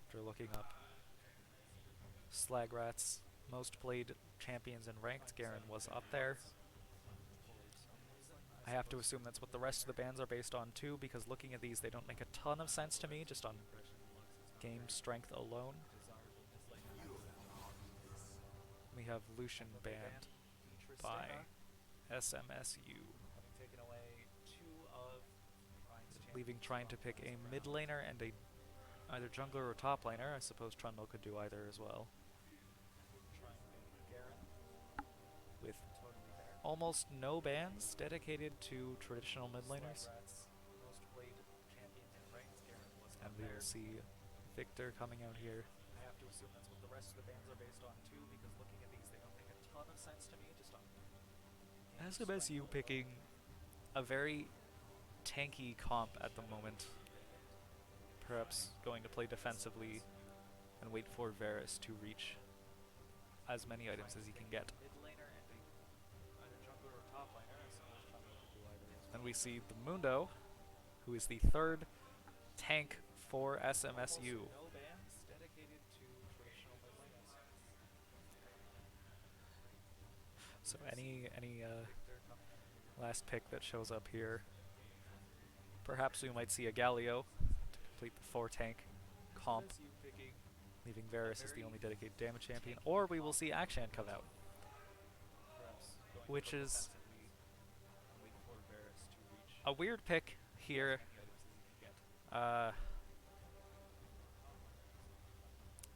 [SPEAKER 1] After looking up Slagrat's most played champions in ranked, Garen was up there. I have to assume that's what the rest of the bans are based on too, because looking at these they don't make a ton of sense to me, just on game strength alone. We have Lucian
[SPEAKER 2] And then they
[SPEAKER 1] banned
[SPEAKER 2] banned the
[SPEAKER 1] by
[SPEAKER 2] Tristana,
[SPEAKER 1] SMSU,
[SPEAKER 2] having taken away two of Trine's
[SPEAKER 1] leaving
[SPEAKER 2] champions
[SPEAKER 1] Trine to
[SPEAKER 2] from
[SPEAKER 1] pick a
[SPEAKER 2] last
[SPEAKER 1] mid
[SPEAKER 2] round.
[SPEAKER 1] laner and a either jungler or top laner. I suppose Trundle could do either as well.
[SPEAKER 2] Trine banning Garen,
[SPEAKER 1] With
[SPEAKER 2] totally fair.
[SPEAKER 1] almost no bans dedicated to traditional mid laners.
[SPEAKER 2] Slagrat's most played champion in ranked. Garen wasn't
[SPEAKER 1] And
[SPEAKER 2] up
[SPEAKER 1] we
[SPEAKER 2] there.
[SPEAKER 1] will see Victor coming out here.
[SPEAKER 2] I have to assume that's what the rest of the bans are based on too, because looking at these, they don't make a ton of sense to me. Just on game
[SPEAKER 1] SMSU
[SPEAKER 2] strength
[SPEAKER 1] picking
[SPEAKER 2] alone.
[SPEAKER 1] a very tanky comp at the moment. Perhaps going to play defensively and wait for Varus to reach as many items as he can get.
[SPEAKER 2] Mid laner and either jungler or top laner. I suppose Trundle could do either as well.
[SPEAKER 1] And we see the Mundo, who is the third tank for SMSU.
[SPEAKER 2] Almost no bans dedicated to traditional mid laners.
[SPEAKER 1] So any
[SPEAKER 2] Victor coming in here.
[SPEAKER 1] last pick that shows up here, perhaps we might see a Galio to complete the 4 tank comp,
[SPEAKER 2] SMSU picking
[SPEAKER 1] leaving Varus as the only dedicated damage champion, or we will see Akshan come out,
[SPEAKER 2] perhaps going
[SPEAKER 1] which
[SPEAKER 2] to
[SPEAKER 1] is
[SPEAKER 2] defensively and wait for Varus to reach
[SPEAKER 1] a weird pick here.
[SPEAKER 2] as many items as he can get.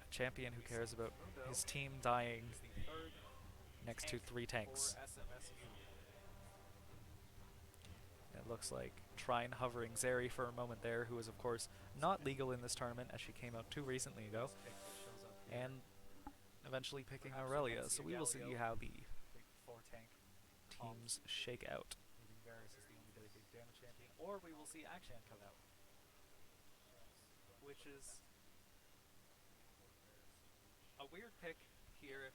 [SPEAKER 1] A champion who cares about
[SPEAKER 2] Mundo
[SPEAKER 1] his team dying
[SPEAKER 2] is the third
[SPEAKER 1] next to
[SPEAKER 2] tank
[SPEAKER 1] 3 tanks.
[SPEAKER 2] for SMSU.
[SPEAKER 1] It looks like Trine hovering Zeri for a moment there, who is of course not legal in this tournament as she came out too recently ago,
[SPEAKER 2] This pick that shows up here.
[SPEAKER 1] and eventually picking
[SPEAKER 2] Perhaps we
[SPEAKER 1] Aurelia.
[SPEAKER 2] might see
[SPEAKER 1] So
[SPEAKER 2] a
[SPEAKER 1] we will see
[SPEAKER 2] Galio.
[SPEAKER 1] how the
[SPEAKER 2] Complete the 4 tank comp,
[SPEAKER 1] teams shake out.
[SPEAKER 2] leaving Varus as the only dedicated damage champion, or we will see Akshan come out, which is a weird pick here.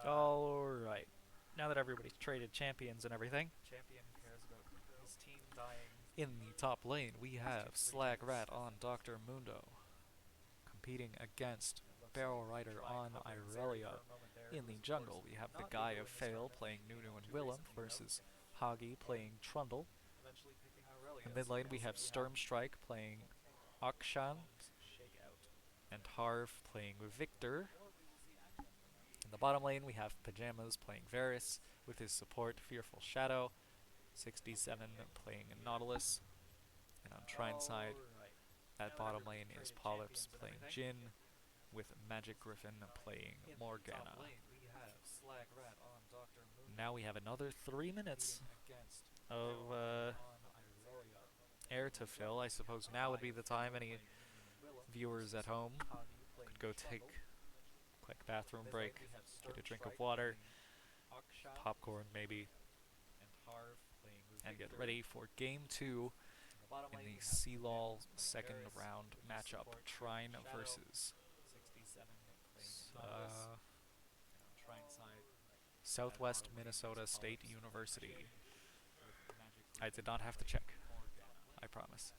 [SPEAKER 1] Alright. Now that everybody's traded champions and everything,
[SPEAKER 2] Champion who cares about his team dying.
[SPEAKER 1] in the top lane we have Slagrat on Dr. Mundo, competing against Barrel Rider on Irelia. In the jungle we have the Guy of Fail playing Nunu and Willem versus Hagi playing Trundle.
[SPEAKER 2] Eventually picking Aurelia.
[SPEAKER 1] In mid lane we have Sturmstrike playing Akshan
[SPEAKER 2] Shake out.
[SPEAKER 1] and Harv playing Victor. In the bottom lane we have Pajamas playing Varus with his support Fearful Shadow, 67 playing Nautilus, and on Trine's side at bottom lane is Polyps playing Jin with Magic Griffin playing Morgana.
[SPEAKER 2] We have Slagrat on Dr. Moon.
[SPEAKER 1] Now we have another 3 minutes
[SPEAKER 2] Against
[SPEAKER 1] of
[SPEAKER 2] on Irelia.
[SPEAKER 1] air to fill. I suppose now would be the time any viewers at home could go take a quick bathroom break, get a drink of water, popcorn maybe, and get ready for Game 2 in the CLOL second round matchup. Trine versus Southwest Minnesota State University. I did not have to check, I promise.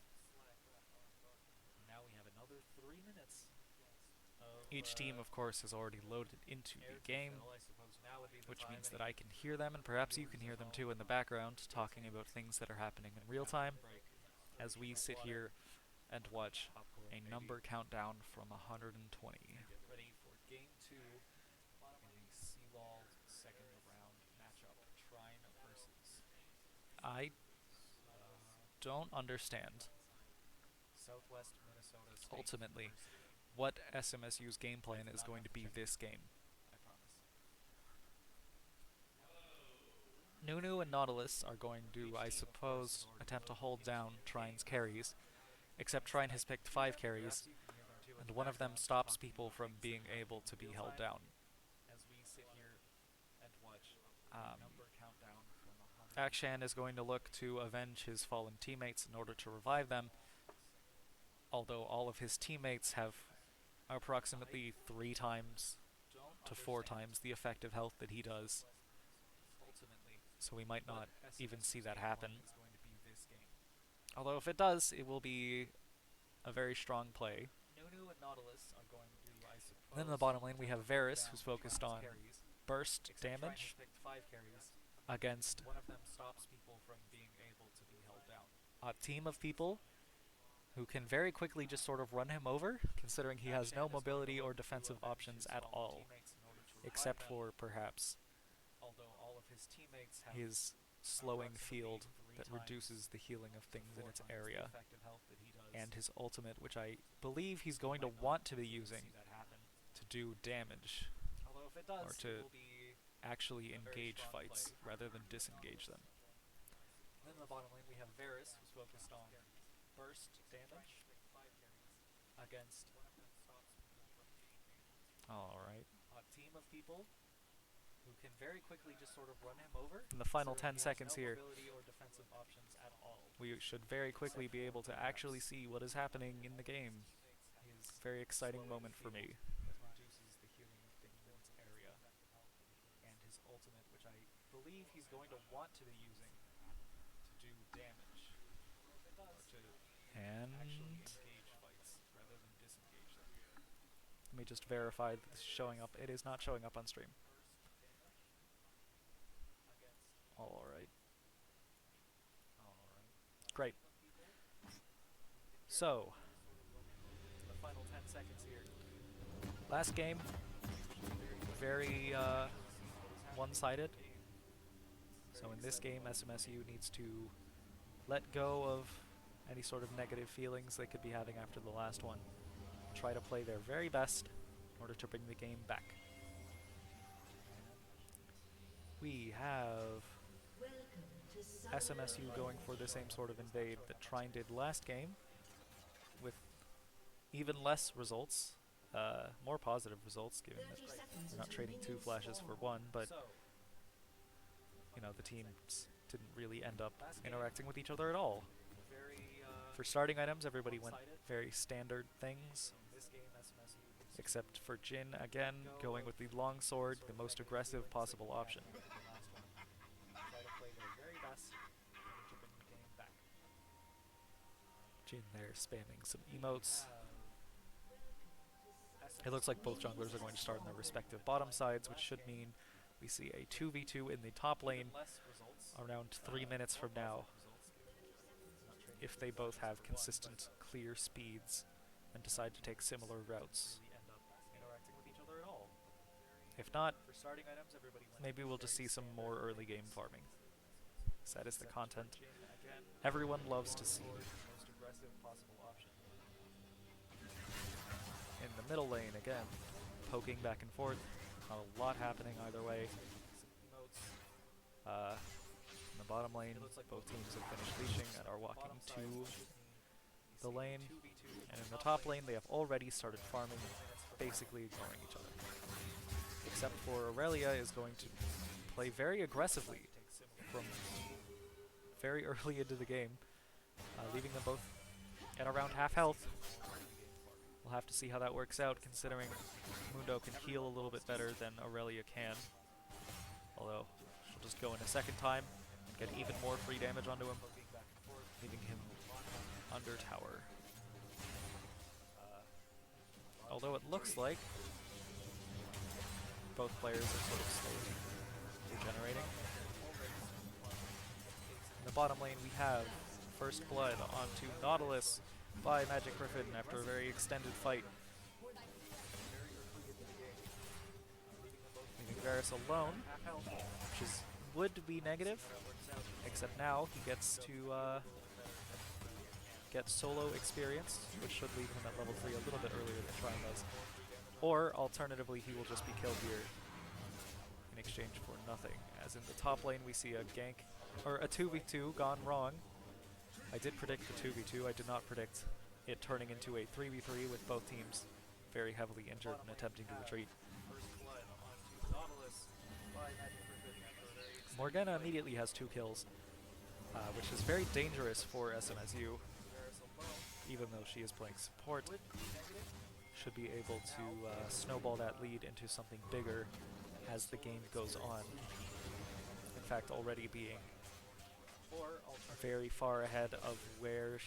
[SPEAKER 2] Now we have another 3 minutes.
[SPEAKER 1] Each team, of course, has already loaded into the game, which means that I can hear them, and perhaps you can hear them too in the background, talking about things that are happening in real time, as we sit here and watch a number countdown from 120.
[SPEAKER 2] Get ready for Game 2 in the CLOL second round matchup. Trine versus
[SPEAKER 1] I don't understand,
[SPEAKER 2] Southwest Minnesota State
[SPEAKER 1] ultimately,
[SPEAKER 2] University.
[SPEAKER 1] what SMSU's game plan is going to be this game.
[SPEAKER 2] I promise.
[SPEAKER 1] Nunu and Nautilus are going to, I suppose, attempt to hold down Trine's carries, except Trine has picked 5 carries, and one of them stops people from being able to be held down.
[SPEAKER 2] As we sit here and watch number countdown from 100.
[SPEAKER 1] Akshan is going to look to avenge his fallen teammates in order to revive them, although all of his teammates have approximately 3 times to 4 times the effective health that he does, so we might not even see that happen. Although if it does, it will be a very strong play.
[SPEAKER 2] Nunu and Nautilus are going to, I suppose,
[SPEAKER 1] Then in the bottom lane we have Varus, who's focused on
[SPEAKER 2] carries,
[SPEAKER 1] burst
[SPEAKER 2] except Trine
[SPEAKER 1] damage
[SPEAKER 2] has picked 5 carries.
[SPEAKER 1] against
[SPEAKER 2] One of them stops people from being able to be held down.
[SPEAKER 1] a team of people who can very quickly just sort of run him over, considering he has no mobility or defensive options at all. except for perhaps
[SPEAKER 2] although all of his teammates have
[SPEAKER 1] his slowing
[SPEAKER 2] approximately
[SPEAKER 1] field
[SPEAKER 2] 3
[SPEAKER 1] that
[SPEAKER 2] times
[SPEAKER 1] reduces the healing of
[SPEAKER 2] to
[SPEAKER 1] things
[SPEAKER 2] 4
[SPEAKER 1] in its
[SPEAKER 2] times the
[SPEAKER 1] area,
[SPEAKER 2] effective health that he does.
[SPEAKER 1] and his ultimate, which I believe he's
[SPEAKER 2] So
[SPEAKER 1] going to
[SPEAKER 2] might not
[SPEAKER 1] want to be
[SPEAKER 2] actually
[SPEAKER 1] using
[SPEAKER 2] see that happen.
[SPEAKER 1] to do damage,
[SPEAKER 2] Although if it does,
[SPEAKER 1] or
[SPEAKER 2] it
[SPEAKER 1] to
[SPEAKER 2] will be
[SPEAKER 1] actually
[SPEAKER 2] a very
[SPEAKER 1] engage
[SPEAKER 2] strong
[SPEAKER 1] fights
[SPEAKER 2] play.
[SPEAKER 1] rather than disengage them.
[SPEAKER 2] And then in the bottom lane we have Varus, who's focused on burst damage against
[SPEAKER 1] Alright.
[SPEAKER 2] a team of people who can very quickly just sort of run him over.
[SPEAKER 1] In the final
[SPEAKER 2] considering
[SPEAKER 1] 10
[SPEAKER 2] he has
[SPEAKER 1] seconds
[SPEAKER 2] no
[SPEAKER 1] here,
[SPEAKER 2] mobility or defensive options at all.
[SPEAKER 1] we should very quickly be able to actually see what is happening in the game.
[SPEAKER 2] His
[SPEAKER 1] Very exciting
[SPEAKER 2] slowing
[SPEAKER 1] moment for
[SPEAKER 2] field
[SPEAKER 1] me.
[SPEAKER 2] that reduces the healing of things in its area, and his ultimate, which I believe he's going to want to be using to do damage, or to
[SPEAKER 1] And
[SPEAKER 2] actually engage fights rather than disengage them.
[SPEAKER 1] let me just verify that this is showing up. It is not showing up on stream. Alright. Great. So,
[SPEAKER 2] The final 10 seconds here.
[SPEAKER 1] last game, very one-sided. So in this game, SMSU needs to let go of any sort of negative feelings they could be having after the last one. Try to play their very best in order to bring the game back. We have SMSU going for the same sort of invade that Trine did last game, with even less results, more positive results, given that they're not trading 2 flashes for 1, but
[SPEAKER 2] So,
[SPEAKER 1] you know, the teams didn't really end up interacting with each other at all.
[SPEAKER 2] very
[SPEAKER 1] For starting items, everybody went
[SPEAKER 2] one-sided.
[SPEAKER 1] very standard things,
[SPEAKER 2] So in this game, SMSU needs to
[SPEAKER 1] except for Jin, again, going with the longsword, the most aggressive possible option.
[SPEAKER 2] the last one. Try to play their very best in order to bring the game back.
[SPEAKER 1] Jin there spamming some emotes.
[SPEAKER 2] Have
[SPEAKER 1] It looks like both junglers are going to start on their respective bottom sides, which should mean we see a 2v2 in the top lane
[SPEAKER 2] less results,
[SPEAKER 1] around 3 minutes from now, if they both have consistent, clear speeds and decide to take similar routes.
[SPEAKER 2] really end up interacting with each other at all.
[SPEAKER 1] If not,
[SPEAKER 2] For starting items, everybody went
[SPEAKER 1] maybe we'll just
[SPEAKER 2] very
[SPEAKER 1] see some
[SPEAKER 2] standard
[SPEAKER 1] more early game
[SPEAKER 2] things.
[SPEAKER 1] farming. So that is the
[SPEAKER 2] Except for
[SPEAKER 1] content
[SPEAKER 2] Jin again,
[SPEAKER 1] everyone loves to see.
[SPEAKER 2] longsword, the most aggressive possible option.
[SPEAKER 1] In the middle lane, again, poking back and forth. Not a lot happening either way.
[SPEAKER 2] Some emotes.
[SPEAKER 1] In the bottom lane,
[SPEAKER 2] It looks like
[SPEAKER 1] both teams have finished leashing and are walking
[SPEAKER 2] Bottom side
[SPEAKER 1] to
[SPEAKER 2] should
[SPEAKER 1] the
[SPEAKER 2] mean
[SPEAKER 1] lane.
[SPEAKER 2] 2v2
[SPEAKER 1] And in the top lane, they have already started farming, basically ignoring each other. Except for Aurelia is going to play very aggressively from very early into the game, leaving them both at around half health. We'll have to see how that works out, considering Mundo can heal a little bit better than Aurelia can. Although, she'll just go in a second time and get even more free damage onto him, leaving him under tower. Although it looks like both players are sort of slowly regenerating. In the bottom lane, we have First Blood onto Nautilus by Magic Griffin after a very extended fight. Leaving Varus alone, which would be negative, except now he gets to get solo experience, which should leave him at level 3 a little bit earlier than Trine does. Or, alternatively, he will just be killed here in exchange for nothing. As in the top lane, we see a gank, or a 2v2 gone wrong. I did predict the 2v2, I did not predict it turning into a 3v3 with both teams very heavily injured and attempting to retreat. Morgana immediately has 2 kills, which is very dangerous for SMSU, even though she is playing support. Should be able to snowball that lead into something bigger as the game goes on. In fact, already being very far ahead of where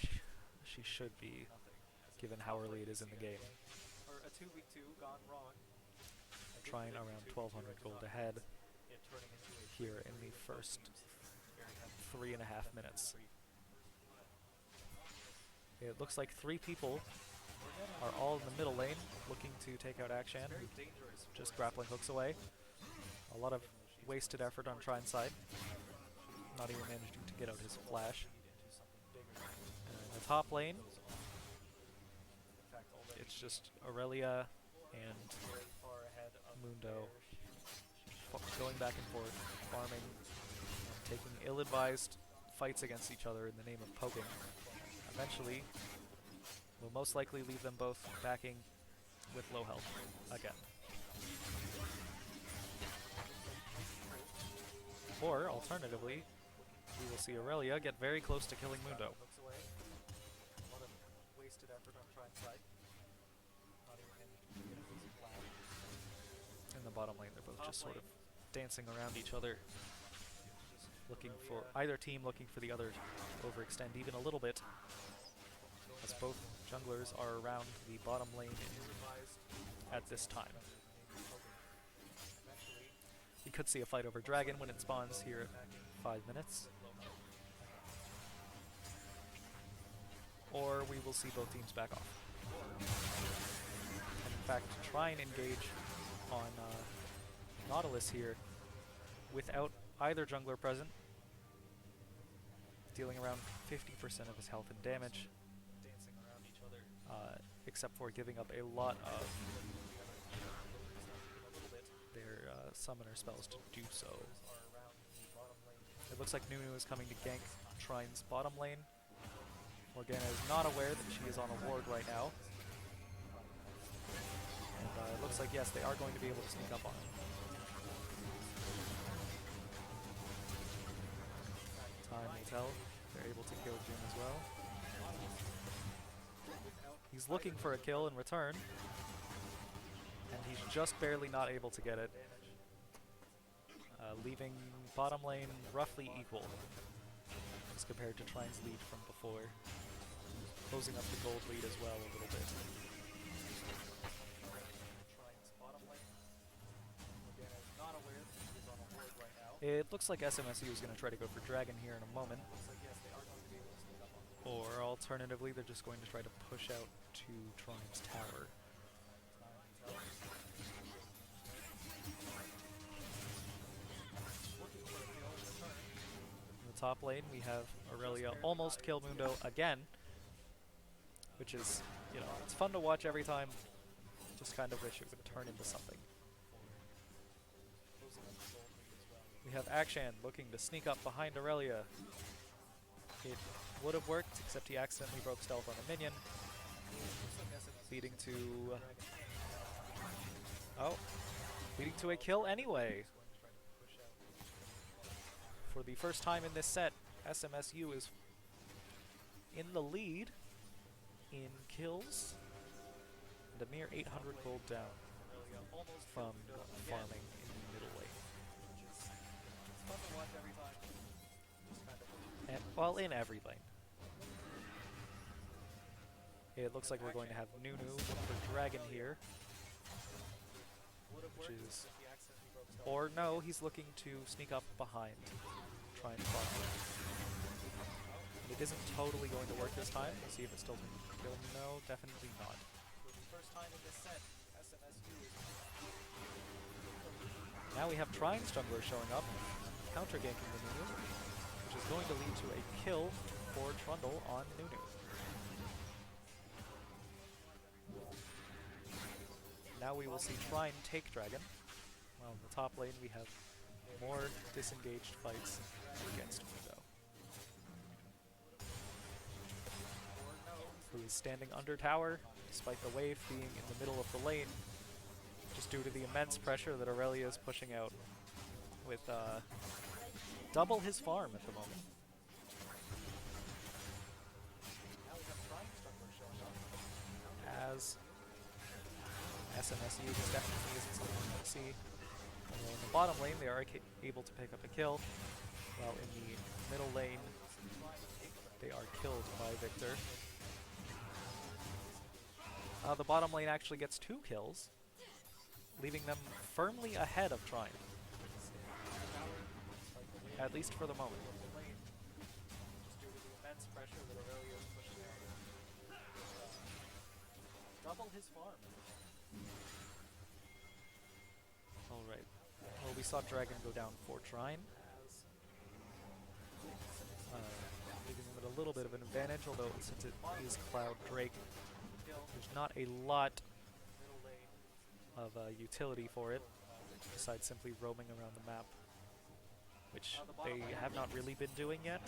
[SPEAKER 1] she should be, given how early it is in the game. Trine around 1200 gold ahead here in the first 3.5 minutes. It looks like 3 people are all in the middle lane, looking to take out Akshan,
[SPEAKER 2] Very
[SPEAKER 1] who
[SPEAKER 2] dangerous.
[SPEAKER 1] just grappling hooks away. A lot of wasted effort on Trine's side. Not even managing to get out his flash.
[SPEAKER 2] Into something bigger.
[SPEAKER 1] And in the top lane,
[SPEAKER 2] In fact, already
[SPEAKER 1] it's just Aurelia and
[SPEAKER 2] very far ahead of
[SPEAKER 1] Mundo
[SPEAKER 2] their
[SPEAKER 1] going back and forth, farming, and taking ill-advised fights against each other in the name of poking. Eventually, will most likely leave them both backing with low health again. Or, alternatively, we will see Aurelia get very close to killing Mundo.
[SPEAKER 2] hooks away. A lot of wasted effort on Trine's side. Not even managing to get a decent flash.
[SPEAKER 1] In the bottom lane, they're both
[SPEAKER 2] Top
[SPEAKER 1] just sort of
[SPEAKER 2] lane.
[SPEAKER 1] dancing around each other, looking for either team looking for the other to overextend even a little bit, as both junglers are around the bottom lane at this time. We could see a fight over Dragon when it spawns here at 5 minutes. Or we will see both teams back off. And in fact, try and engage on Nautilus here without either jungler present, dealing around 50% of his health and damage,
[SPEAKER 2] Dancing around each other.
[SPEAKER 1] except for giving up a lot of their summoner spells to do so.
[SPEAKER 2] Are around the bottom lane.
[SPEAKER 1] It looks like Nunu is coming to gank Trine's bottom lane. Morgana is not aware that she is on a ward right now. And it looks like, yes, they are going to be able to sneak up on him. Time will tell. They're able to kill Jin as well. He's looking for a kill in return. And he's just barely not able to get it. Leaving bottom lane roughly equal as compared to Trine's lead from before. Closing up the gold lead as well a little bit.
[SPEAKER 2] Trine's bottom lane. Morgana is not aware that he is on a ward right now.
[SPEAKER 1] It looks like SMSU is going to try to go for Dragon here in a moment.
[SPEAKER 2] Looks like, yes, they are going to be able to sneak up on him.
[SPEAKER 1] Or alternatively, they're just going to try to push out to Trine's tower. In the top lane, we have Aurelia almost kill Mundo again, which is, you know, it's fun to watch every time. Just kind of wish it would turn into something. We have Akshan looking to sneak up behind Aurelia. It would have worked, except he accidentally broke stealth on a minion, leading to leading to a kill anyway. For the first time in this set, SMSU is in the lead in kills and a mere 800 gold down from farming in the middle lane.
[SPEAKER 2] Fun to watch every time.
[SPEAKER 1] And, well, in every lane. It looks like we're going to have Nunu for Dragon here, which is... Or no, he's looking to sneak up behind, try and spot him. It isn't totally going to work this time. We'll see if it still can kill. No, definitely not.
[SPEAKER 2] For the first time in this set, SMSU is
[SPEAKER 1] Now we have Trine's jungler showing up, counter-ganking the Nunu, which is going to lead to a kill for Trundle on Nunu. Now we will see Trine take Dragon. Well, in the top lane we have more disengaged fights against Mundo, who is standing under tower, despite the wave being in the middle of the lane, just due to the immense pressure that Aurelia is pushing out with double his farm at the moment. As SMSU just definitely isn't something to see. Although in the bottom lane they are able to pick up a kill, while in the middle lane they are killed by Victor. The bottom lane actually gets 2 kills, leaving them firmly ahead of Trine. At least for the moment.
[SPEAKER 2] just due to the immense pressure that Aurelia is pushing out. Double his farm.
[SPEAKER 1] Alright. Well, we saw Dragon go down for Trine, leaving him with a little bit of an advantage, although since it is Cloud Drake, there's not a lot of utility for it, besides simply roaming around the map, which they have not really been doing yet.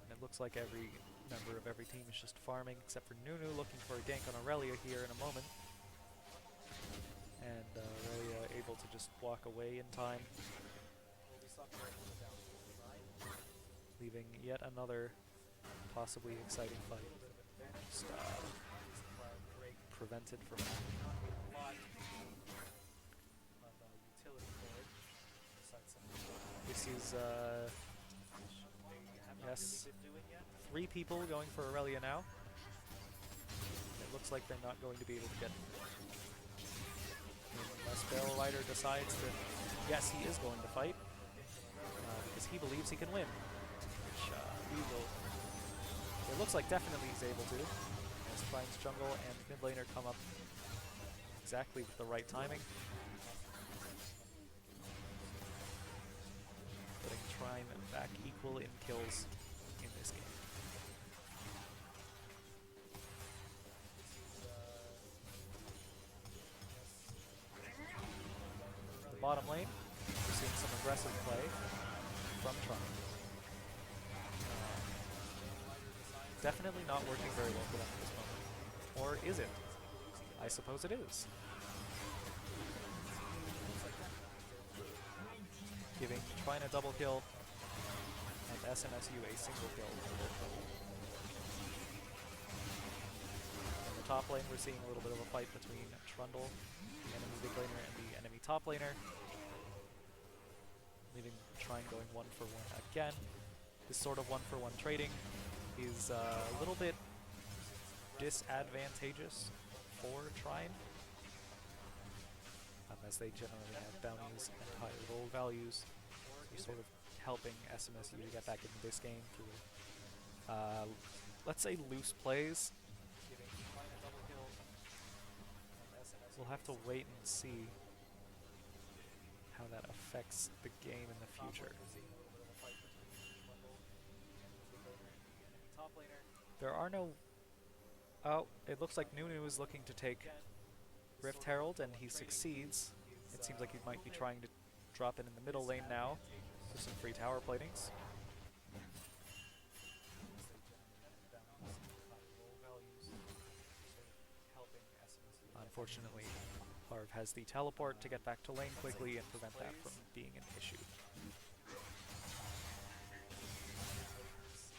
[SPEAKER 1] And it looks like every member of every team is just farming, except for Nunu looking for a gank on Aurelia here in a moment. And Aurelia able to just walk away in time, leaving yet another possibly exciting fight. Just prevented from this is yes, 3 people going for Aurelia now. It looks like they're not going to be able to get unless Barrel Rider decides that yes, he is going to fight because he believes he can win, which he will. It looks like definitely he's able to, as Trine's jungle and mid laner come up exactly with the right timing, putting Trine back equal in kills in this game. The bottom lane, we're seeing some aggressive play from Trine. Definitely not working very well for them at this moment. Or is it? I suppose it is. Giving Trine a double kill and SMSU a single kill. In the top lane, we're seeing a little bit of a fight between Trundle, the enemy mid laner, and the enemy top laner, leaving Trine going 1-for-1 again. This sort of 1-for-1 trading is a little bit disadvantageous for Trine, as they generally have bounties and higher roll values. So sort of helping SMSU to get back into this game through, let's say, loose plays. We'll have to wait and see how that affects the game in the future. There are no... Oh, it looks like Nunu is looking to take Rift Herald, and he succeeds. It seems like he might be trying to drop in the middle lane now for some free tower platings. Unfortunately, Harv has the teleport to get back to lane quickly and prevent that from being an issue.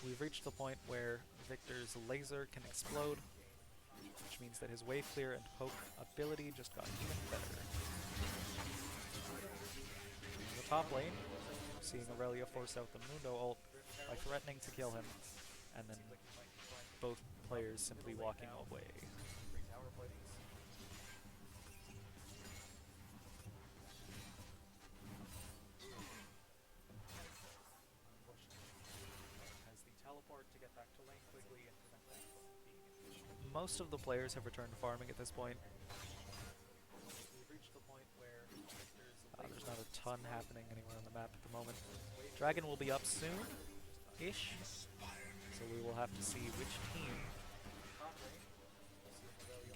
[SPEAKER 1] We've reached the point where Victor's laser can explode, which means that his wave clear and poke ability just got even better. In the top lane, seeing Aurelia force out the Mundo ult by threatening to kill him, and then both players simply walking away. Most of the players have returned to farming at this point. There's not a ton happening anywhere on the map at the moment. Dragon will be up soon-ish, so we will have to see which team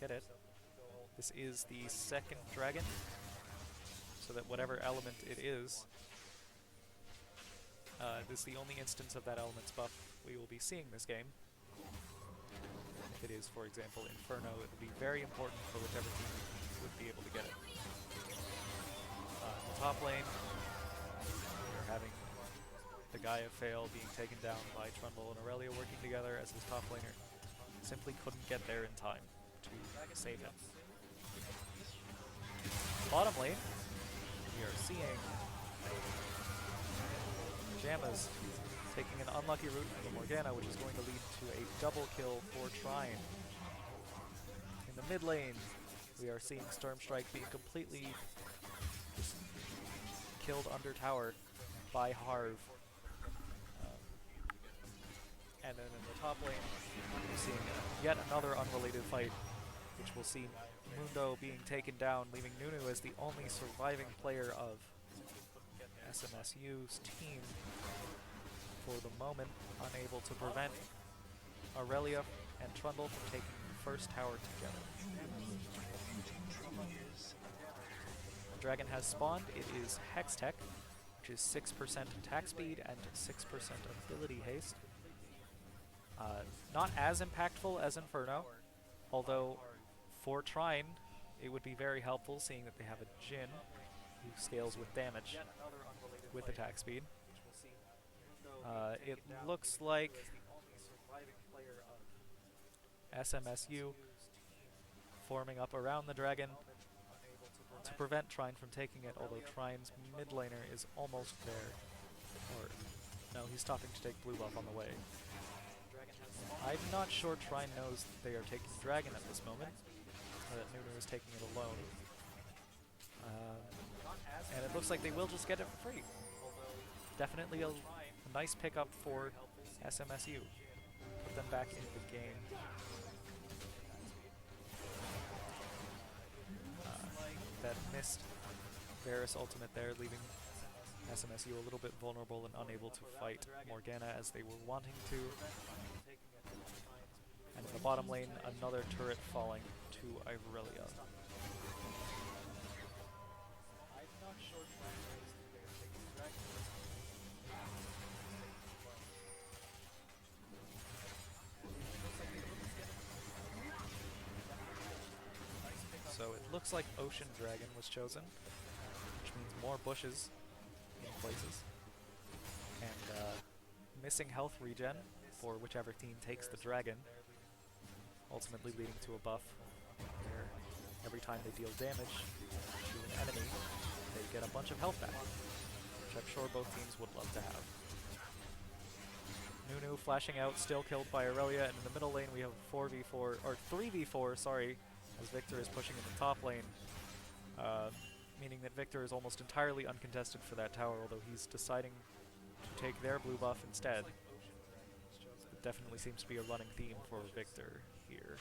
[SPEAKER 1] get it. This is the second dragon, so that whatever element it is, this is the only instance of that element's buff we will be seeing this game. If it is, for example, Inferno, it would be very important for whichever team would be able to get it. In the top lane, we're having the Gaia fail being taken down by Trundle and Aurelia working together, as his top laner simply couldn't get there in time to save him. Bottom lane, we are seeing Jammas taking an unlucky route for Morgana, which is going to lead to a double kill for Trine. In the mid lane, we are seeing Stormstrike being completely just killed under tower by Harv. And then in the top lane, we're seeing yet another unrelated fight, which will see Mundo being taken down, leaving Nunu as the only surviving player of SMSU's team for the moment, unable to prevent Aurelia and Trundle from taking the first tower together. The dragon has spawned. It is Hextech, which is 6% attack speed and 6% ability haste. Not as impactful as Inferno, although for Trine it would be very helpful seeing that they have a Jhin who scales with damage with attack speed. It looks like SMSU forming up around the dragon to prevent Trine from taking it, although Trine's mid laner is almost there. Or, no, he's stopping to take blue buff on the way. I'm not sure Trine knows that they are taking dragon at this moment, that Nunu is taking it alone. And it looks like they will just get it for free. Definitely a nice pickup for SMSU. Put them back into the game. That missed Varus ultimate there, leaving SMSU a little bit vulnerable and unable to fight Morgana as they were wanting to. And in the bottom lane, another turret falling to Irelia. So it looks like Ocean Dragon was chosen, which means more bushes in places. And missing health regen for whichever team takes the dragon, ultimately leading to a buff where every time they deal damage to an enemy, they get a bunch of health back, which I'm sure both teams would love to have. Nunu flashing out, still killed by Aurelia, and in the middle lane we have 4v4, or 3v4, sorry, as Victor is pushing in the top lane, meaning that Victor is almost entirely uncontested for that tower, although he's deciding to take their blue buff instead. It definitely seems to be a running theme for Victor here.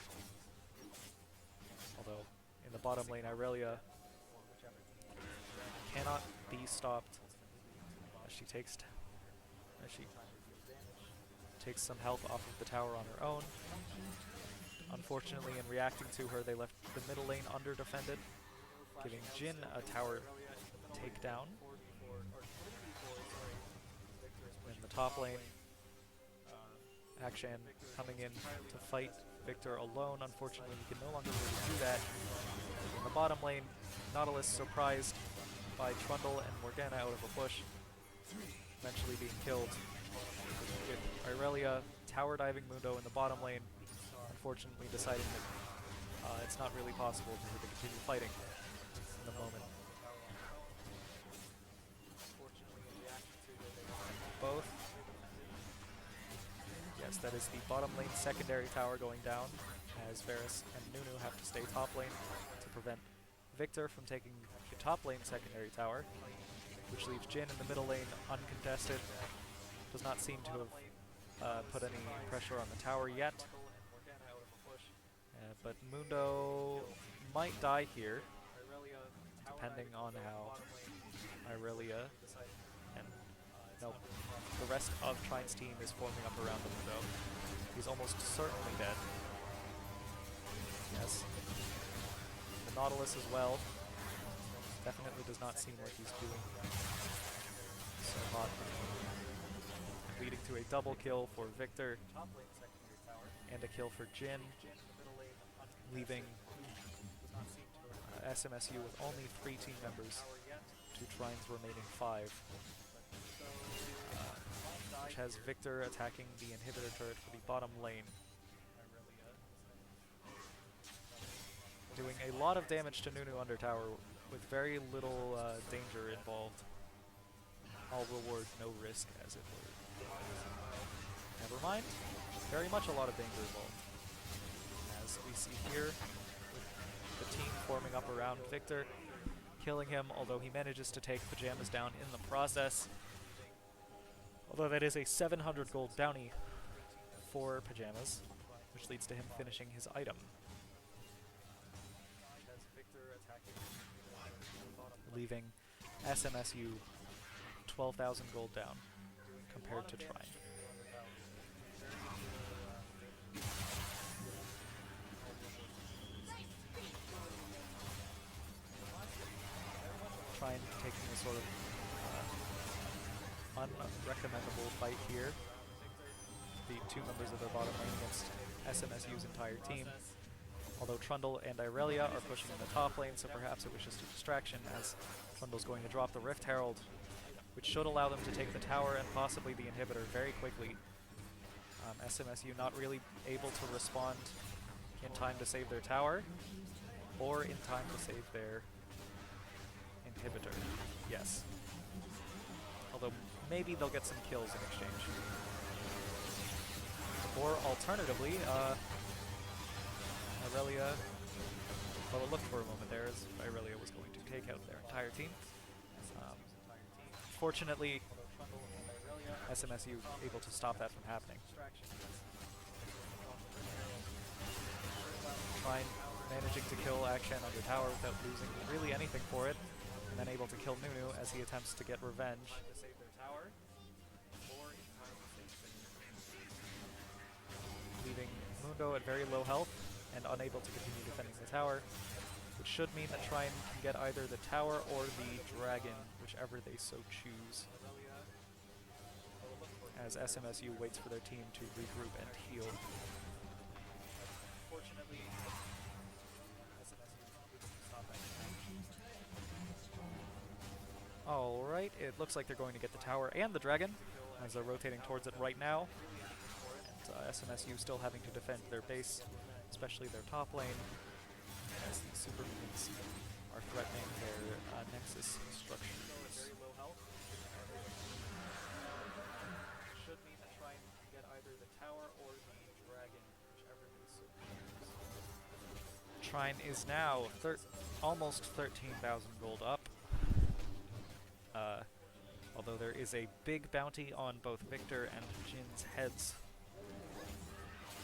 [SPEAKER 1] Although, in the bottom lane, Irelia cannot be stopped as she takes some health off of the tower on her own. Unfortunately, in reacting to her, they left the middle lane under-defended, giving Jhin a tower takedown. In the top lane, Akshan coming in to fight Victor alone. Unfortunately, he can no longer really do that. In the bottom lane, Nautilus surprised by Trundle and Morgana out of a bush, eventually being killed. With Irelia tower diving Mundo in the bottom lane, unfortunately deciding that it's not really possible for her to continue fighting in the moment. Both. Yes, that is the bottom lane secondary tower going down, as Varus and Nunu have to stay top lane to prevent Victor from taking the top lane secondary tower, which leaves Jhin in the middle lane uncontested. Does not seem to have put any pressure on the tower yet. But Mundo might die here, depending on how Irelia and the rest of Trine's team is forming up around the Mundo. He's almost certainly dead. Yes. The Nautilus as well. Definitely does not seem like he's doing so hot. Leading to a double kill for Victor and a kill for Jhin, leaving SMSU with only 3 team members to Trine's remaining 5, which has Victor attacking the inhibitor turret for the bottom lane, doing a lot of damage to Nunu under tower with very little danger involved. All reward, no risk, as it were. Never mind, very much a lot of danger involved. As we see here, with the team forming up around Victor, killing him, although he manages to take Pajamas down in the process. Although that is a 700 gold bounty 4 pajamas, which leads to him finishing his item,
[SPEAKER 2] Has Victor attacking the bottom lane.
[SPEAKER 1] leaving SMSU 12,000 gold down
[SPEAKER 2] Doing a
[SPEAKER 1] compared
[SPEAKER 2] lot
[SPEAKER 1] to
[SPEAKER 2] of damage
[SPEAKER 1] Trine.
[SPEAKER 2] on the tower. Very
[SPEAKER 1] Trine taking a sort of unrecommendable fight here. The 2 members of their bottom lane against SMSU's entire team. Although Trundle and Irelia are pushing in the top lane, so perhaps it was just a distraction, as Trundle's going to drop the Rift Herald, which should allow them to take the tower and possibly the inhibitor very quickly. SMSU not really able to respond in time to save their tower, or in time to save their inhibitor. Yes. Although maybe they'll get some kills in exchange. Or alternatively, Irelia, well, it looked for a moment there as Irelia was going to take out their entire team. Fortunately, SMSU able to stop that from happening. Trine managing to kill Akshan under tower without losing really anything for it, and then able to kill Nunu as he attempts to get revenge.
[SPEAKER 2] to save their tower, or in time to save their
[SPEAKER 1] Leaving Mundo at very low health and unable to continue defending the tower, which should mean that Trine can get either the tower or the dragon, whichever they so choose, as SMSU waits for their team to regroup and heal.
[SPEAKER 2] Fortunately, SMSU able to stop that.
[SPEAKER 1] Alright, it looks like they're going to get the tower and the dragon, as they're rotating towards it right now. And SMSU still having to defend their base, especially their top lane, as the super minions are threatening their Nexus structures.
[SPEAKER 2] Very low health. Should mean that Trine can get either the tower or the dragon, whichever they so choose.
[SPEAKER 1] Trine is now almost 13,000 gold up. Although there is a big bounty on both Victor and Jin's heads.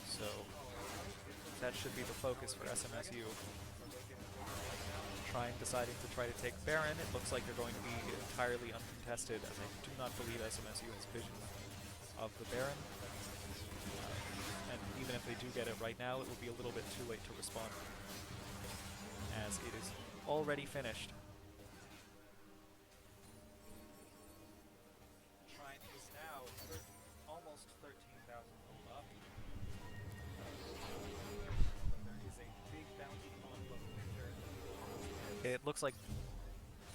[SPEAKER 1] So that should be the focus for SMSU. Trine deciding to try to take Baron. It looks like they're going to be entirely uncontested, as I do not believe SMSU has vision of the Baron. And even if they do get it right now, it will be a little bit too late to respond, as it is already finished.
[SPEAKER 2] Trine is now almost 13,000 gold up. There is a big bounty on both Victor.
[SPEAKER 1] It looks like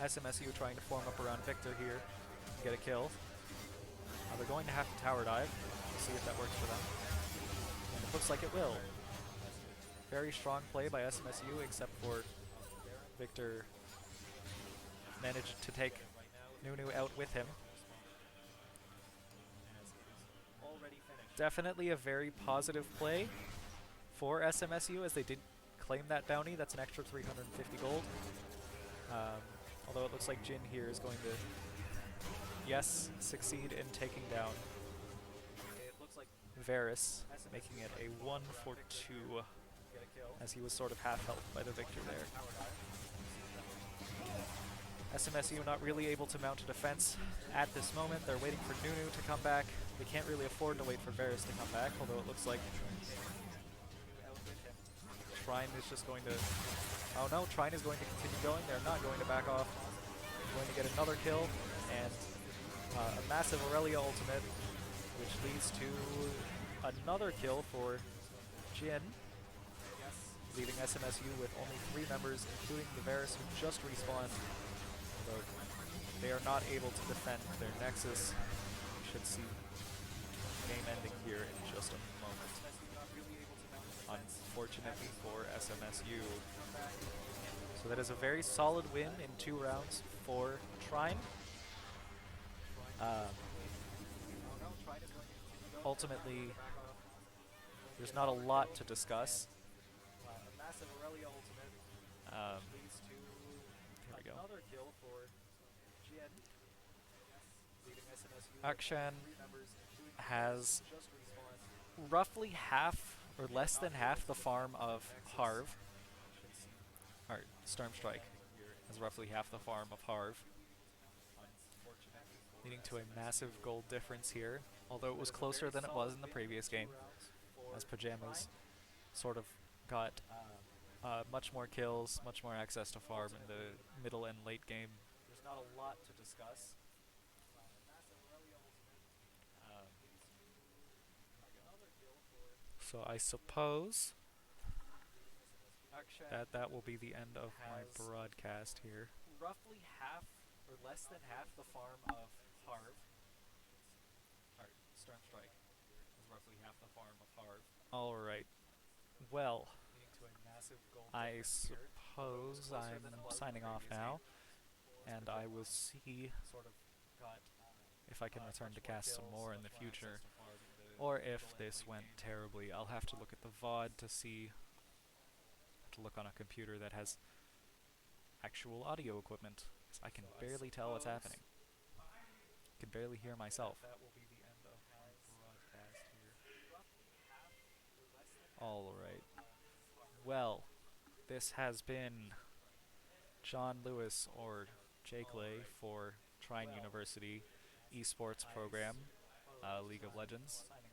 [SPEAKER 1] SMSU trying to form up around Victor here and get a kill. They're going to have to tower dive. We'll see if that works for them. And it looks like it will. Very strong play by SMSU, except for Victor managed to take Nunu out with him. Definitely a very positive play for SMSU, as they did claim that bounty. That's an extra 350 gold. Although it looks like Jin here is going to, yes, succeed in taking down
[SPEAKER 2] It looks like
[SPEAKER 1] Varus, making it a 1 for 2,
[SPEAKER 2] get a kill.
[SPEAKER 1] as he was sort of half health by the victor there.
[SPEAKER 2] Tower dive.
[SPEAKER 1] SMSU not really able to mount a defense at this moment. They're waiting for Nunu to come back. They can't really afford to wait for Varus to come back, although it looks like Trine is just going to... Oh no, Trine is going to continue going. They're not going to back off. They're going to get another kill, and a massive Aurelia ultimate, which leads to another kill for Jin, leaving SMSU with only 3 members, including the Varus, who just respawned. Although they are not able to defend their Nexus. We should see game ending here in just a moment. Unfortunately for SMSU. So that is a very solid win in 2 rounds for Trine. Ultimately, there's not a lot to discuss.
[SPEAKER 2] Massive Aurelia ultimate leads to
[SPEAKER 1] Here we go.
[SPEAKER 2] another kill for Jin. Leaving SMSU
[SPEAKER 1] Akshan
[SPEAKER 2] members, including
[SPEAKER 1] has
[SPEAKER 2] just respawned.
[SPEAKER 1] roughly half or less than half the farm of Harv,
[SPEAKER 2] should seem
[SPEAKER 1] or Stormstrike,
[SPEAKER 2] here in
[SPEAKER 1] is roughly half the farm of Harv,
[SPEAKER 2] unfortunately for
[SPEAKER 1] leading to a
[SPEAKER 2] SMSU.
[SPEAKER 1] massive gold difference here, although it
[SPEAKER 2] But
[SPEAKER 1] was
[SPEAKER 2] it's a
[SPEAKER 1] closer
[SPEAKER 2] very
[SPEAKER 1] than it was
[SPEAKER 2] solid
[SPEAKER 1] in the
[SPEAKER 2] win in
[SPEAKER 1] previous
[SPEAKER 2] 2
[SPEAKER 1] game,
[SPEAKER 2] rounds
[SPEAKER 1] as
[SPEAKER 2] for
[SPEAKER 1] Pajamas
[SPEAKER 2] Trine.
[SPEAKER 1] sort of got
[SPEAKER 2] Um,
[SPEAKER 1] much more kills, much more access to farm in the
[SPEAKER 2] ultimately,
[SPEAKER 1] middle and late game.
[SPEAKER 2] there's not a lot to discuss. Um,
[SPEAKER 1] So I suppose
[SPEAKER 2] Akshat
[SPEAKER 1] that that will be the end of my
[SPEAKER 2] has
[SPEAKER 1] broadcast here.
[SPEAKER 2] roughly half or less than half the farm of Harv. Or Stormstrike is roughly half the farm of Harv,
[SPEAKER 1] Alright, well,
[SPEAKER 2] leading to a massive gold
[SPEAKER 1] I
[SPEAKER 2] difference here. Although it was
[SPEAKER 1] suppose
[SPEAKER 2] closer
[SPEAKER 1] I'm
[SPEAKER 2] than it was in the
[SPEAKER 1] signing off
[SPEAKER 2] previous game,
[SPEAKER 1] now,
[SPEAKER 2] as
[SPEAKER 1] and I will
[SPEAKER 2] Pajamas
[SPEAKER 1] see
[SPEAKER 2] sort of got
[SPEAKER 1] if I can return
[SPEAKER 2] much
[SPEAKER 1] to
[SPEAKER 2] more
[SPEAKER 1] cast some
[SPEAKER 2] kills,
[SPEAKER 1] more in
[SPEAKER 2] much
[SPEAKER 1] the
[SPEAKER 2] more access
[SPEAKER 1] future,
[SPEAKER 2] to farm in the
[SPEAKER 1] or if
[SPEAKER 2] middle and
[SPEAKER 1] this
[SPEAKER 2] late
[SPEAKER 1] went
[SPEAKER 2] game.
[SPEAKER 1] terribly. I'll have to look at the VOD to see, to look on a computer that has actual audio equipment, 'cause I can
[SPEAKER 2] So I
[SPEAKER 1] barely tell what's
[SPEAKER 2] suppose
[SPEAKER 1] happening. Can barely hear
[SPEAKER 2] that
[SPEAKER 1] myself.
[SPEAKER 2] that will be the end of my broadcast here.
[SPEAKER 1] Alright. Well, this has been John Lewis or Jake
[SPEAKER 2] All
[SPEAKER 1] Lay
[SPEAKER 2] right.
[SPEAKER 1] for Trine
[SPEAKER 2] Well,
[SPEAKER 1] University Esports
[SPEAKER 2] I
[SPEAKER 1] Program,
[SPEAKER 2] suppose
[SPEAKER 1] League of
[SPEAKER 2] I'm
[SPEAKER 1] Legends.
[SPEAKER 2] signing